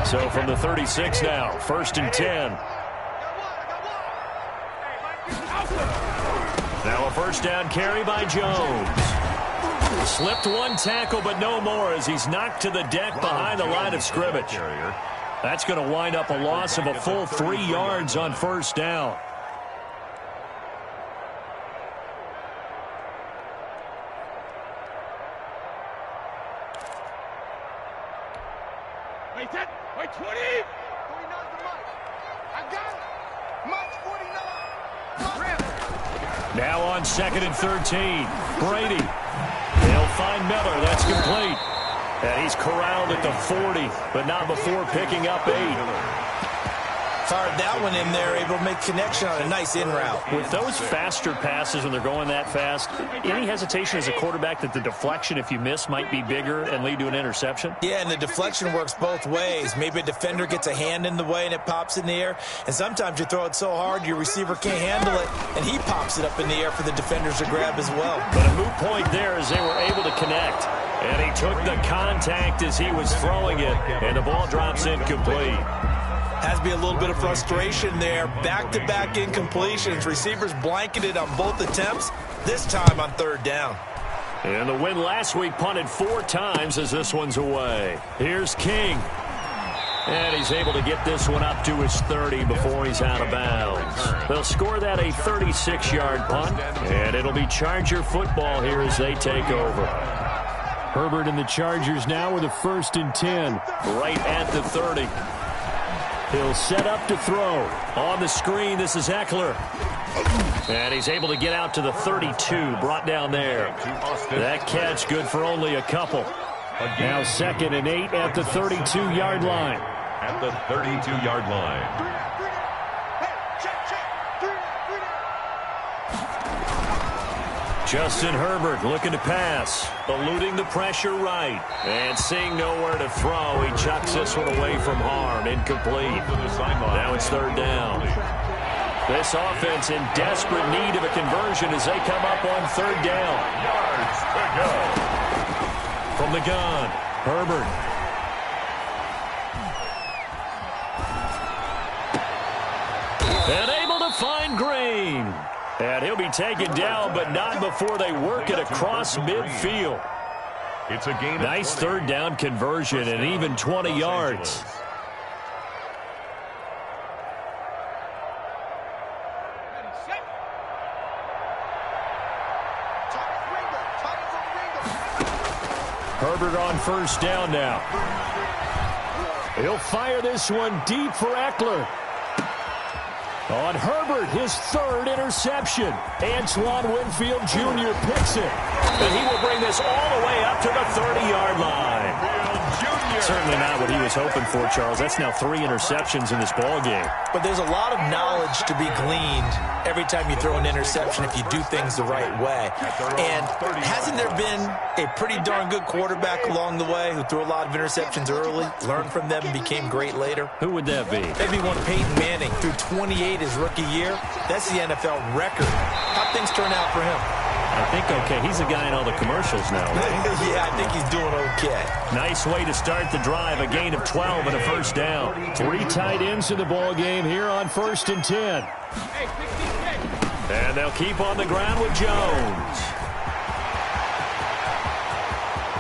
So from the 36 now, 1st and 10. Now a first down carry by Jones. Slipped one tackle, but no more as he's knocked to the deck behind the line of scrimmage. That's going to wind up a loss of a full 3 yards on first down. Wait, 20. 49 the mic. I got it. Mike 49. Now on 2nd and 13. Brady. They'll find Miller. That's complete. And he's corralled at the 40, but not before picking up 8. Fired that one in there, able to make connection on a nice in route. With those faster passes when they're going that fast, any hesitation as a quarterback that the deflection, if you miss, might be bigger and lead to an interception? Yeah, and the deflection works both ways. Maybe a defender gets a hand in the way and it pops in the air. And sometimes you throw it so hard your receiver can't handle it, and he pops it up in the air for the defenders to grab as well. But a moot point there as they were able to connect. And he took the contact as he was throwing it, and the ball drops incomplete. Has to be a little bit of frustration there. Back-to-back incompletions. Receivers blanketed on both attempts, this time on 3rd down. And the win last week punted 4 times as this one's away. Here's King. And he's able to get this one up to his 30 before he's out of bounds. They'll score that a 36-yard punt, and it'll be Charger football here as they take over. Herbert and the Chargers now with a 1st and 10, right at the 30. He'll set up to throw. On the screen, this is Eckler. And he's able to get out to the 32, brought down there. That catch good for only a couple. Now 2nd and 8 at the 32-yard line. At the 32-yard line. Justin Herbert looking to pass, eluding the pressure right, and seeing nowhere to throw. He chucks this one away from harm, incomplete. Now it's 3rd down. This offense in desperate need of a conversion as they come up on 3rd down. Yards to go. From the gun, Herbert. And able to find Green. And he'll be taken down, but not before they work it across midfield. It's a gain. Nice 3rd down conversion and even 20 yards. Herbert on 1st down now. He'll fire this one deep for Eckler. On Herbert, his 3rd interception. Antoine Winfield Jr. picks it. And he will bring this all the way up to the 30-yard line. Certainly not what he was hoping for, Charles. That's now 3 interceptions in this ball game. But there's a lot of knowledge to be gleaned every time you throw an interception if you do things the right way. And hasn't there been a pretty darn good quarterback along the way who threw a lot of interceptions early, learned from them, and became great later? Who would that be? Maybe one Peyton Manning threw 28 his rookie year. That's the NFL record. How'd things turn out for him? I think okay. He's the guy in all the commercials now, right? Yeah, I think he's doing okay. Nice way to start the drive. A gain of 12 and a 1st down. 3 tight ends in the ball game here on 1st and 10. And they'll keep on the ground with Jones.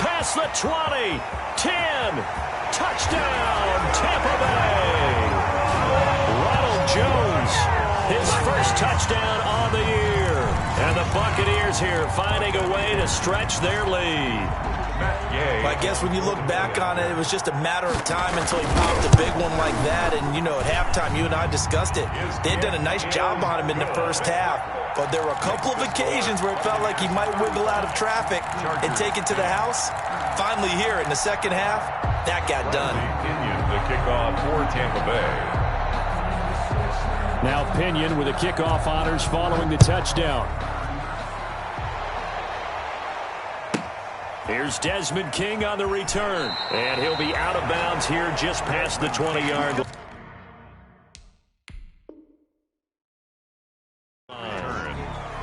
Past the 20. 10. Touchdown, Tampa Bay. Ronald Jones, his 1st touchdown on the year. And the Buccaneers here finding a way to stretch their lead. Well, I guess when you look back on it, it was just a matter of time until he popped a big one like that. And, you know, at halftime, you and I discussed it. They had done a nice job on him in the 1st half. But there were a couple of occasions where it felt like he might wiggle out of traffic and take it to the house. Finally here in the 2nd half, that got done. The kickoff for Tampa Bay. Now Pinion with the kickoff honors following the touchdown. Here's Desmond King on the return. And he'll be out of bounds here just past the 20-yard line.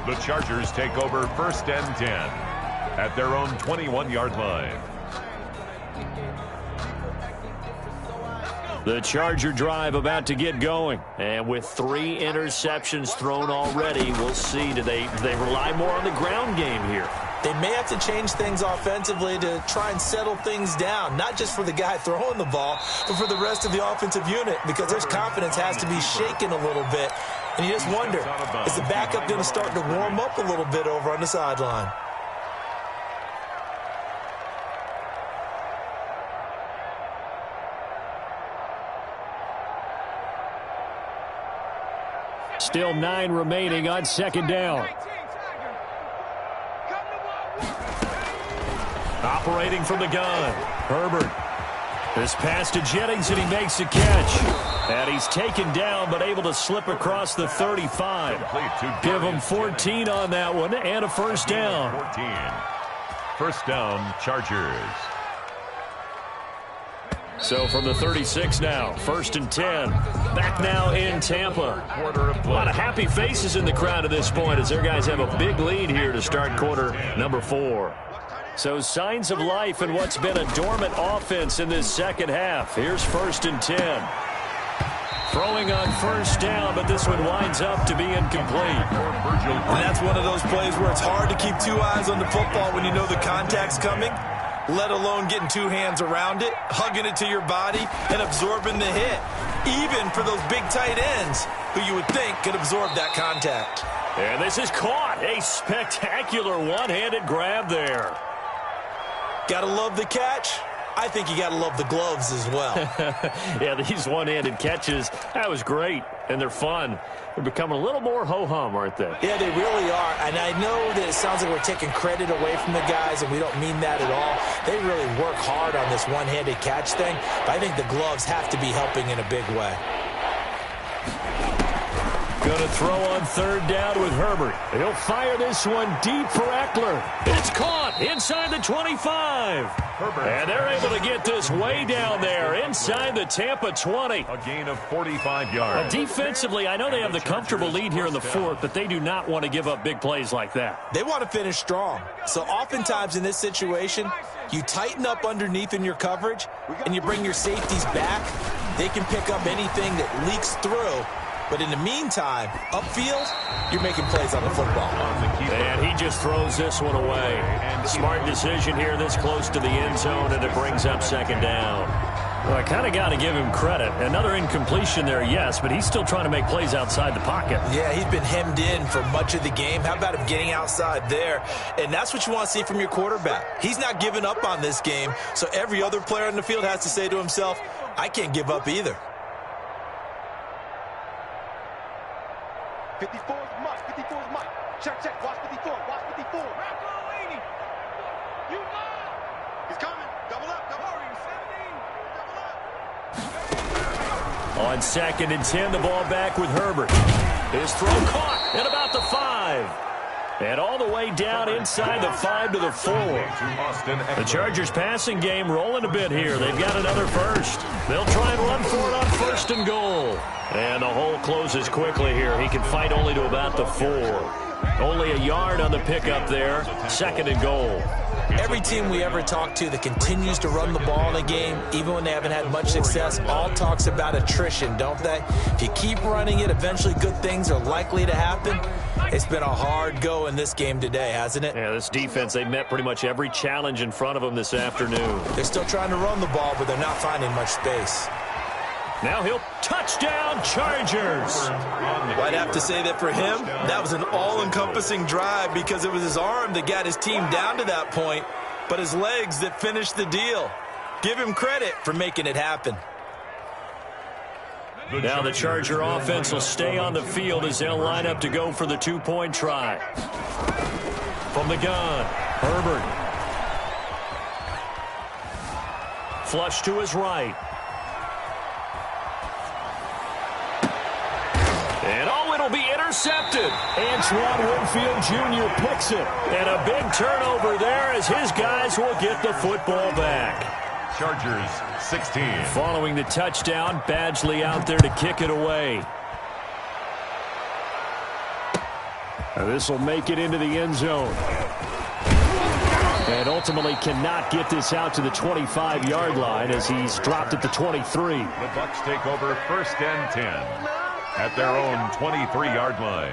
The Chargers take over 1st and 10 at their own 21-yard line. The Charger drive about to get going. And with 3 interceptions thrown already, we'll see. Do they rely more on the ground game here? They may have to change things offensively to try and settle things down, not just for the guy throwing the ball, but for the rest of the offensive unit, because their confidence has to be shaken a little bit. And you just wonder, is the backup going to start to warm up a little bit over on the sideline? Still 9 remaining on 2nd down. Operating from the gun, Herbert. This pass to Jennings, and he makes a catch. And he's taken down, but able to slip across the 35. Give him 14 on that one, and a 1st down. 1st down, Chargers. So from the 36 now, 1st and 10. Back now in Tampa. A lot of happy faces in the crowd at this point as their guys have a big lead here to start quarter number 4. So signs of life in what's been a dormant offense in this second half. Here's 1st and 10. Throwing on 1st down, but this one winds up to be incomplete. And that's one of those plays where it's hard to keep 2 eyes on the football when you know the contact's coming, let alone getting 2 hands around it, hugging it to your body, and absorbing the hit. Even for those big tight ends who you would think could absorb that contact. And this is caught. A spectacular one-handed grab there. Gotta love the catch. I think you gotta love the gloves as well. Yeah, these one-handed catches, that was great, and they're fun. They're becoming a little more ho-hum, aren't they? Yeah, they really are, and I know that it sounds like we're taking credit away from the guys, and we don't mean that at all. They really work hard on this one-handed catch thing, but I think the gloves have to be helping in a big way. Going to throw on 3rd down with Herbert. He'll fire this one deep for Eckler. It's caught inside the 25. Herbert. And they're able to get this way down there inside the Tampa 20. A gain of 45 yards. Defensively, I know they have the comfortable lead here in the 4th, but they do not want to give up big plays like that. They want to finish strong. So oftentimes in this situation, you tighten up underneath in your coverage, and you bring your safeties back. They can pick up anything that leaks through. But in the meantime, upfield, you're making plays on the football. And he just throws this one away. Smart decision here this close to the end zone, and it brings up 2nd down. Well, I kind of got to give him credit. Another incompletion there, yes, but he's still trying to make plays outside the pocket. Yeah, he's been hemmed in for much of the game. How about him getting outside there? And that's what you want to see from your quarterback. He's not giving up on this game, so every other player on the field has to say to himself, I can't give up either. 54 is Mike. 54 is Mike. Check, check. Watch 54. Watch 54. He's coming. Double up. Double up. On 2nd and 10, the ball back with Herbert. His throw caught at about the 5. And all the way down inside the 5 to the 4. The Chargers passing game rolling a bit here. They've got another 1st. They'll try and run for it on 1st and goal. And the hole closes quickly here. He can fight only to about the 4. Only a yard on the pickup there. 2nd and goal. Every team we ever talk to that continues to run the ball in a game, even when they haven't had much success, all talks about attrition, don't they? If you keep running it, eventually good things are likely to happen. It's been a hard go in this game today, hasn't it? Yeah, this defense, they met pretty much every challenge in front of them this afternoon. They're still trying to run the ball, but they're not finding much space. Now he'll touchdown Chargers. Well, I'd have to say that for him, that was an all-encompassing drive because it was his arm that got his team down to that point, but his legs that finished the deal. Give him credit for making it happen. Now the Charger offense will stay on the field as they'll line up to go for the 2-point try. From the gun, Herbert. Flush to his right. And oh, it'll be intercepted. intercepted. Antoine Winfield Jr. picks it. And a big turnover there as his guys will get the football back. Chargers 16. Following the touchdown, Badgley out there to kick it away. This will make it into the end zone. And ultimately cannot get this out to the 25-yard line as he's dropped at the 23. The Bucs take over 1st and 10 at their own 23-yard line.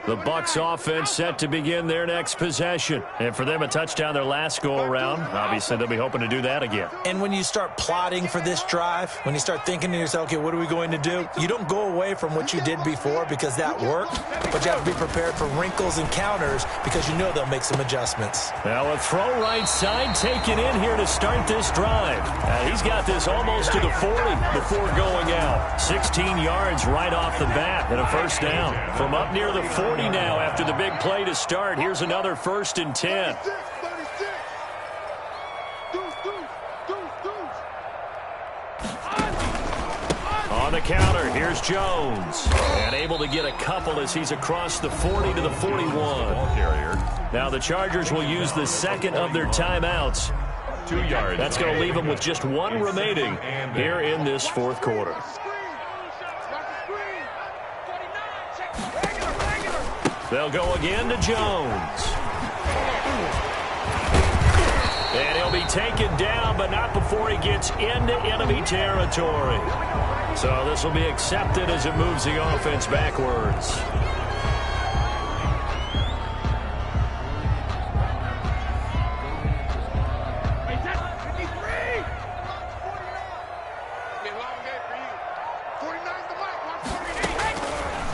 The Bucs offense set to begin their next possession. And for them, a touchdown their last go-around. Obviously, they'll be hoping to do that again. And when you start plotting for this drive, when you start thinking to yourself, okay, what are we going to do? You don't go away from what you did before because that worked, but you have to be prepared for wrinkles and counters because you know they'll make some adjustments. Now a throw right side taken in here to start this drive. He's got this almost to the 40 before going out. 16 yards right off the bat and a first down. From up near the 40 now after the big play to start. Here's another 1st and 10. On the counter, here's Jones. And able to get a couple as he's across the 40 to the 41. Now the Chargers will use the second of their timeouts. 2 yards. That's going to leave them with just one remaining here in this fourth quarter. They'll go again to Jones. And he'll be taken down, but not before he gets into enemy territory. So this will be accepted as it moves the offense backwards.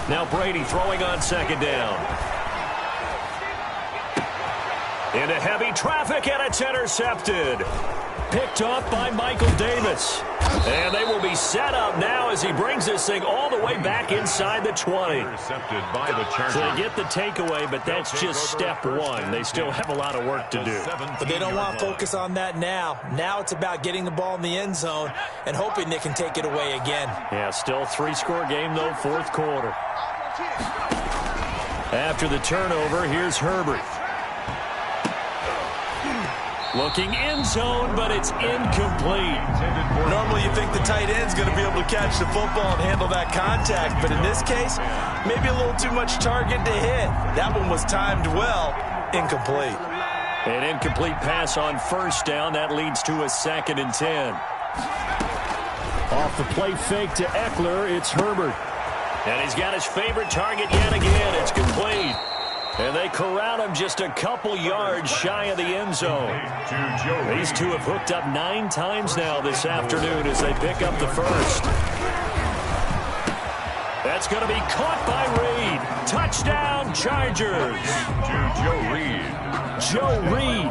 Now Brady throwing on 2nd down. Into heavy traffic, and it's intercepted. Picked off by Michael Davis. And they will be set up now as he brings this thing all the way back inside the 20. Intercepted by the Chargers. So they get the takeaway, but that's just step one. They still have a lot of work to do. But they don't want to focus on that now. Now it's about getting the ball in the end zone and hoping they can take it away again. Yeah, still a 3-score game, though, fourth quarter. After the turnover, here's Herbert. Looking end zone, but it's incomplete. Normally you think the tight end's going to be able to catch the football and handle that contact, but in this case, maybe a little too much target to hit. That one was timed well, incomplete. An incomplete pass on 1st down. That leads to a 2nd and 10. Off the play fake to Eckler, it's Herbert. And he's got his favorite target yet again. It's complete. And they corral him just a couple yards shy of the end zone. These two have hooked up 9 times now this afternoon as they pick up the first. That's going to be caught by Reed. Touchdown, Chargers. Joe Reed. Joe Reed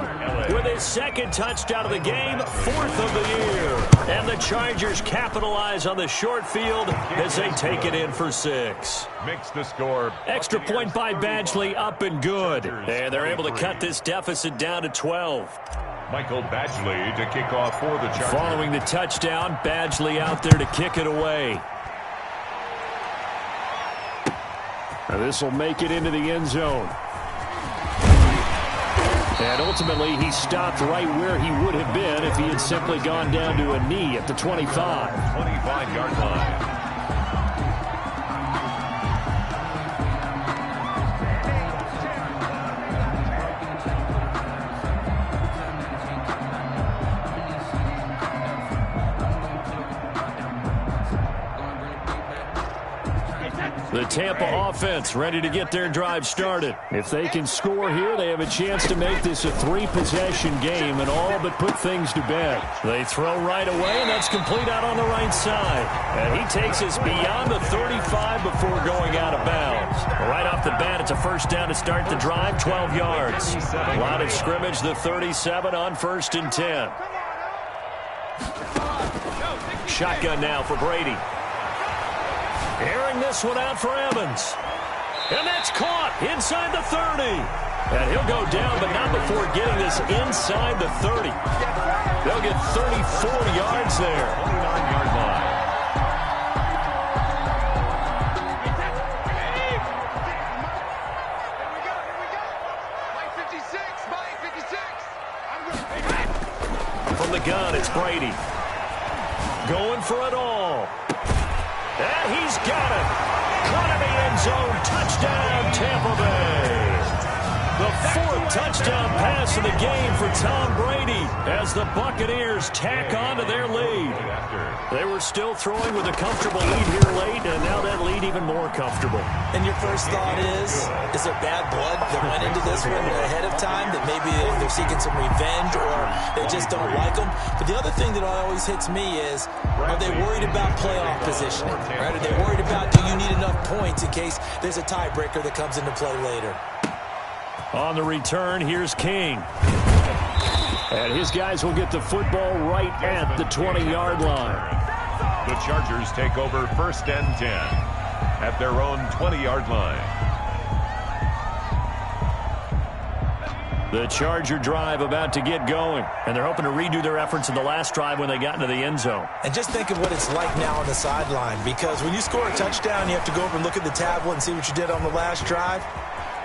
with his 2nd touchdown of the game, 4th of the year. And the Chargers capitalize on the short field as they take it in for 6. Makes the score. Extra point by Badgley, up and good. And they're able to cut this deficit down to 12. Michael Badgley to kick off for the Chargers. Following the touchdown, Badgley out there to kick it away. Now this will make it into the end zone. And ultimately, he stopped right where he would have been if he had simply gone down to a knee at the 25. 25-yard line. The Tampa offense ready to get their drive started. If they can score here, they have a chance to make this a 3-possession game and all but put things to bed. They throw right away, and that's complete out on the right side. And he takes us beyond the 35 before going out of bounds. Right off the bat, it's a first down to start the drive, 12 yards. Line of scrimmage, the 37 on 1st and 10. Shotgun now for Brady. Airing this one out for Evans. And that's caught inside the 30. And he'll go down, but not before getting this inside the 30. They'll get 34 yards there. 29-yard line. From the gun, it's Brady. Going for it all. And he's got it. Caught in the end zone. Touchdown, Tampa Bay. The fourth touchdown pass of the game for Tom Brady as the Buccaneers tack on to their lead. They were still throwing with a comfortable lead here late, and now that lead even more comfortable. And your first thought is there bad blood that went into this one ahead of time, that maybe they're seeking some revenge or they just don't like them? But the other thing that always hits me is, are they worried about playoff positioning? Right? Are they worried about, do you need enough points in case there's a tiebreaker that comes into play later? On the return, here's King. And his guys will get the football right at the 20-yard line. The Chargers take over 1st and 10 at their own 20-yard line. The Charger drive about to get going, and they're hoping to redo their efforts in the last drive when they got into the end zone. And just think of what it's like now on the sideline, because when you score a touchdown, you have to go over and look at the tablet and see what you did on the last drive.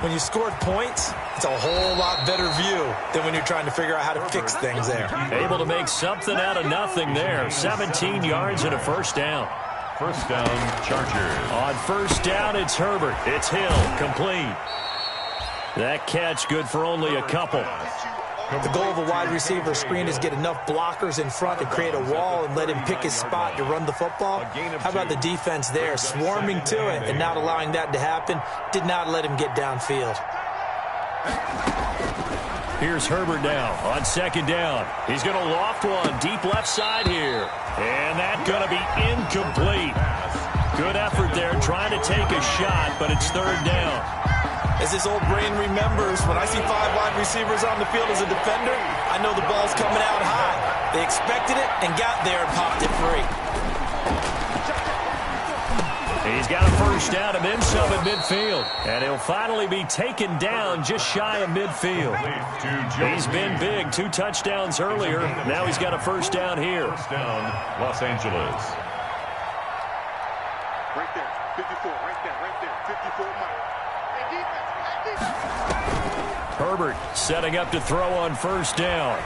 When you scored points, it's a whole lot better view than when you're trying to figure out how to fix things there. Able to make something out of nothing there. 17 yards and a first down. First down, Chargers. On first down, it's Herbert. It's Hill, complete. That catch good for only a couple. The goal of a wide receiver screen is get enough blockers in front to create a wall and let him pick his spot to run the football. How about the defense there, swarming to it and not allowing that to happen? Did not let him get downfield. Here's Herbert now on second down. He's going to loft one deep left side here. And that's going to be incomplete. Good effort there trying to take a shot, but it's third down. As his old brain remembers, when I see 5 wide receivers on the field as a defender, I know the ball's coming out high. They expected it and got there and popped it free. He's got a first down and then some at midfield. And he'll finally be taken down just shy of midfield. He's been big, 2 touchdowns earlier. Now he's got a first down here. First down, Los Angeles. Right there, 54, right there, 54 Mike. Herbert setting up to throw on first down.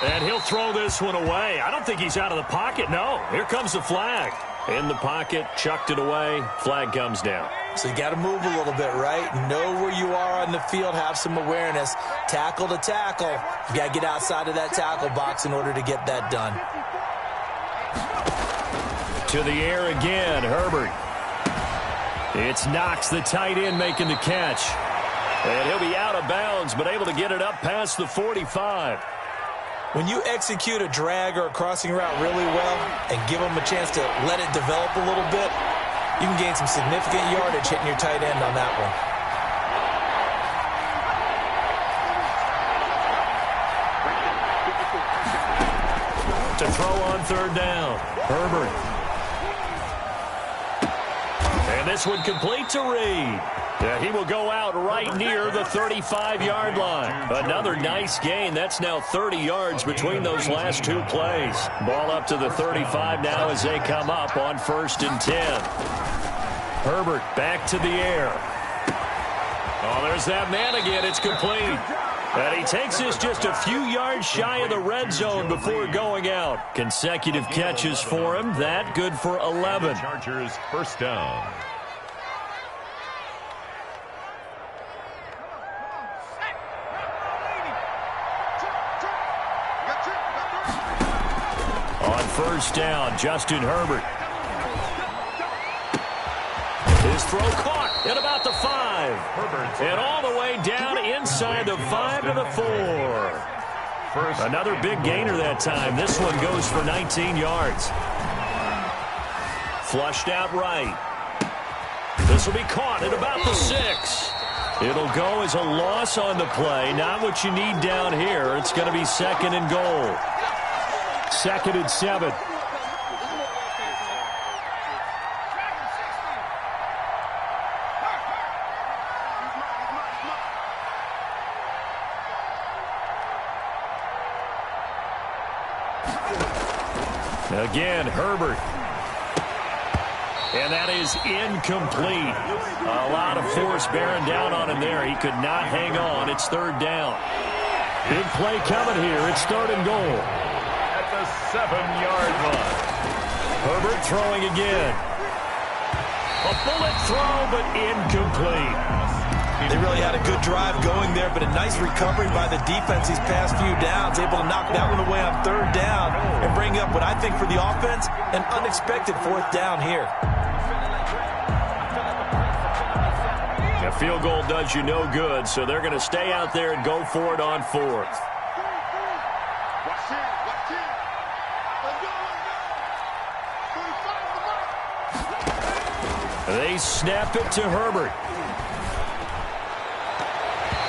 And he'll throw this one away. I don't think he's out of the pocket. No, here comes the flag. In the pocket, chucked it away. Flag comes down. So you got to move a little bit, right? Know where you are on the field, have some awareness. Tackle to tackle. You got to get outside of that tackle box in order to get that done. To the air again, Herbert. It's Knox, the tight end, making the catch. And he'll be out of bounds, but able to get it up past the 45. When you execute a drag or a crossing route really well and give them a chance to let it develop a little bit, you can gain some significant yardage hitting your tight end on that one. To throw on third down, Herbert. And this one complete to Reed. Yeah, he will go out right near the 35-yard line. Another nice gain. That's now 30 yards between those last 2 plays. Ball up to the 35 now as they come up on 1st and 10. Herbert back to the air. Oh, there's that man again. It's complete. And he takes this just a few yards shy of the red zone before going out. Consecutive catches for him. That good for 11. Chargers first down. On first down, Justin Herbert. His throw caught at about the 5. And all the way down inside the 5 to the 4. Another big gainer that time. This one goes for 19 yards. Flushed out right. This will be caught at about the 6. It'll go as a loss on the play. Not what you need down here. It's going to be 2nd and goal. 2nd and 7. Again, Herbert. And that is incomplete. A lot of force bearing down on him there. He could not hang on. It's third down. Big play coming here. It's third and goal. At the 7-yard line. Herbert throwing again. A bullet throw, but incomplete. They really had a good drive going there, but a nice recovery by the defense these past few downs, able to knock that one away on third down and bring up what I think for the offense, an unexpected fourth down here. A field goal does you no good, so they're going to stay out there and go for it on fourth. They snap it to Herbert.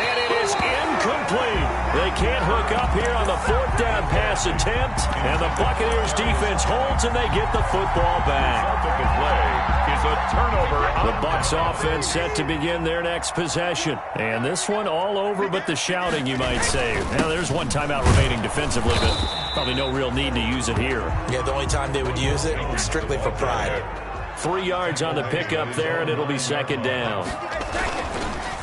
And it is incomplete. They can't hook up here on the fourth down pass attempt. And the Buccaneers defense holds and they get the football back. The play is a turnover. The Bucs offense set to begin their next possession. And this one all over but the shouting, you might say. Now there's one timeout remaining defensively, but probably no real need to use it here. Yeah, the only time they would use it was strictly for pride. 3 yards on the pickup there, and it'll be second down.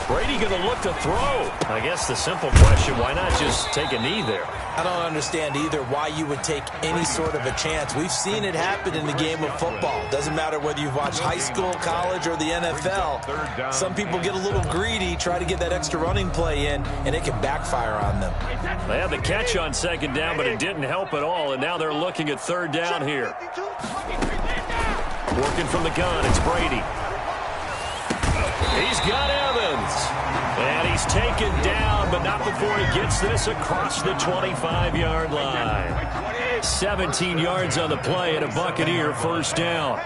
Brady going to look to throw. I guess the simple question, why not just take a knee there? I don't understand either why you would take any sort of a chance. We've seen it happen in the game of football. Doesn't matter whether you've watched high school, college, or the NFL. Some people get a little greedy, try to get that extra running play in, and it can backfire on them. They had the catch on second down, but it didn't help at all, and now they're looking at third down here. Working from the gun, it's Brady. He's got Evans. And he's taken down, but not before he gets this across the 25-yard line. 17 yards on the play and a Buccaneer first down.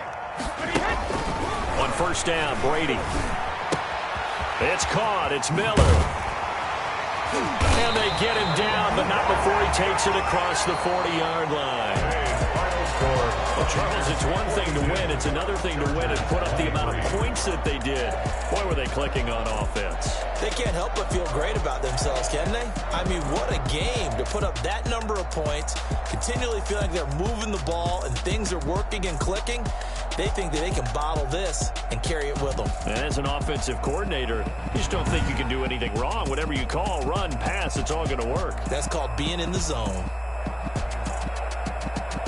On first down, Brady. It's caught. It's Miller. And they get him down, but not before he takes it across the 40-yard line. Well, Charles, it's one thing to win. It's another thing to win and put up the amount of points that they did. Boy, were they clicking on offense. They can't help but feel great about themselves, can they? I mean, what a game to put up that number of points, continually feeling like they're moving the ball and things are working and clicking. They think that they can bottle this and carry it with them. And as an offensive coordinator, you just don't think you can do anything wrong. Whatever you call, run, pass, it's all going to work. That's called being in the zone.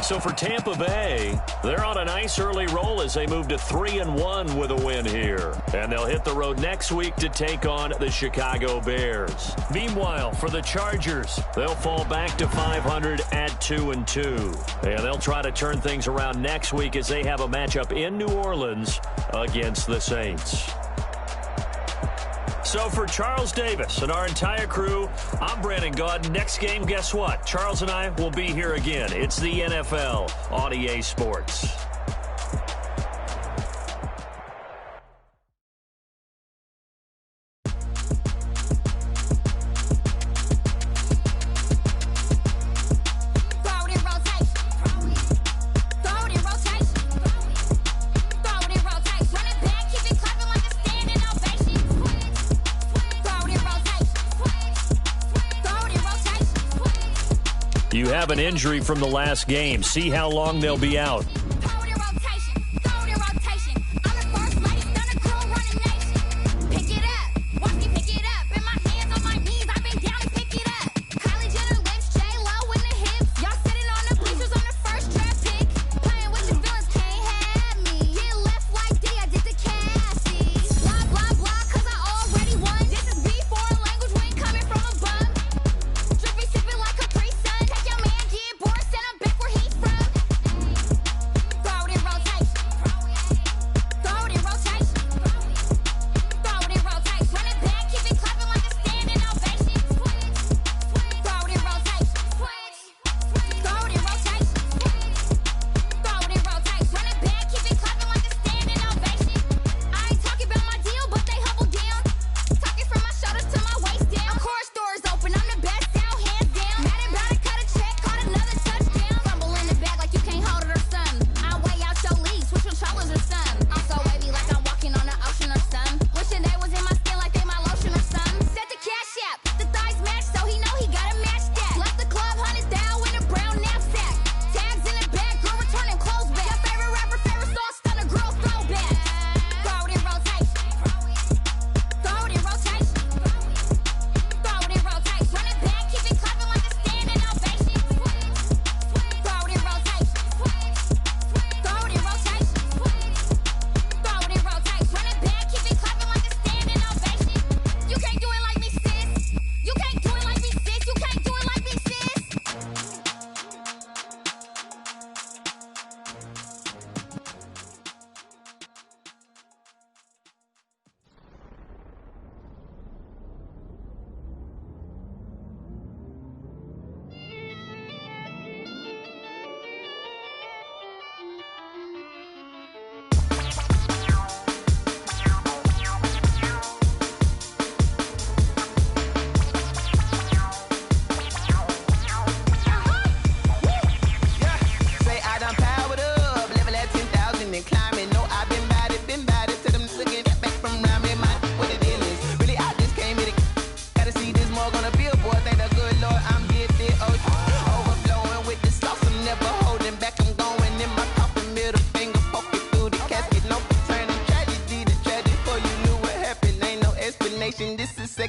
So for Tampa Bay, they're on a nice early roll as they move to 3-1 with a win here. And they'll hit the road next week to take on the Chicago Bears. Meanwhile, for the Chargers, they'll fall back to 500 at 2-2. And they'll try to turn things around next week as they have a matchup in New Orleans against the Saints. So for Charles Davis and our entire crew, I'm Brandon Gaudin. Next game, guess what? Charles and I will be here again. It's the NFL on EA Sports. You have an injury from the last game. See how long they'll be out.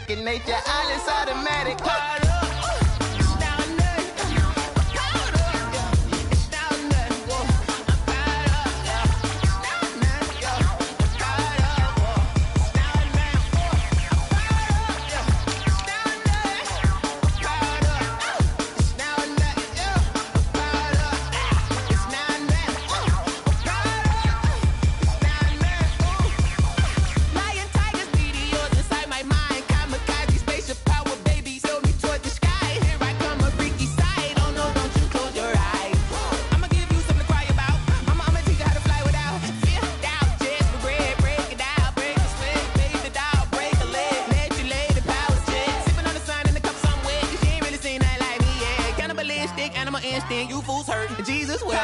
second nature. All is automatic. Instinct, you fools hurt. Jesus will.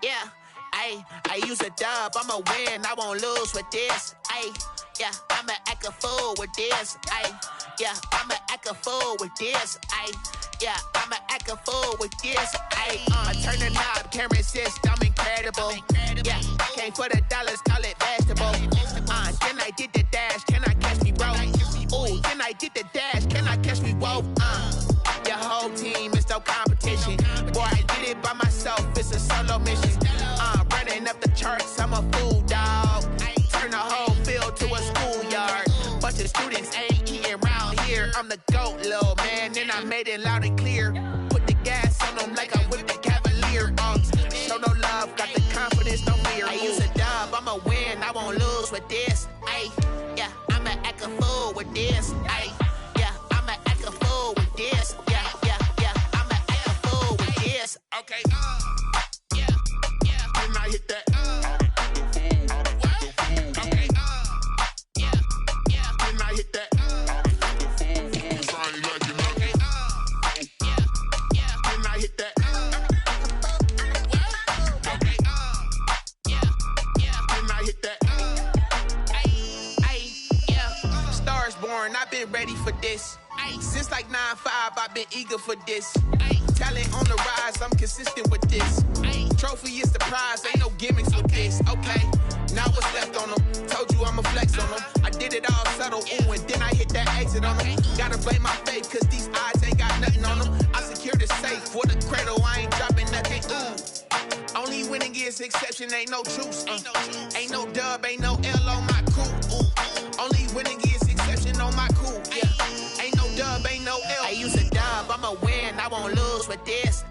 Yeah, I use a dub, I'ma win, I won't lose with this. Yeah, I'ma act a fool with this. Yeah, I'ma act a fool with this. Yeah, I'ma act a fool with this. Turn the knob, can't resist, I'm incredible. Yeah, came for the dollars, call it vegetable. Then I did the dash, can I catch me, bro? Ooh, then I did the dash, can I catch me, whoa? Your whole team is no competition. Boy, I did it by myself, it's a solo mission. Running up the charts, I'm a fool, dog. Turn the whole field to a schoolyard. Bunch of students ain't eating round here. I'm the GOAT, little man, and I made it loud and clear. Put the gas on them like I whipped the Cavalier. Show no love, got the confidence, no fear. I use a dub, I'ma win, I won't lose with this. Yeah, I'ma act a fool with this. Yeah, I'ma act a fool with this. Yeah, I'ma act a fool with this. Okay, yeah, when I hit that. Okay, yeah, when I hit that. I've been ready for this. Since like 9-5, I've been eager for this. Talent on the rise, I'm consistent with this. Trophy is the prize, ain't no gimmicks with this. Okay, now what's left on them? Told you I'ma flex on them. I did it all subtle, ooh, and then I hit that exit on them. Gotta blame my faith, cause these odds ain't got nothing on them. I secure the safe for the cradle, I ain't dropping nothing, ooh. Only winning is exception, ain't no truce. Ain't no dub, ain't no L on my crew. Only winning is exception on my cool. Yeah, ain't no dub, ain't no L. I use a dub, I'ma win, I won't lose with this.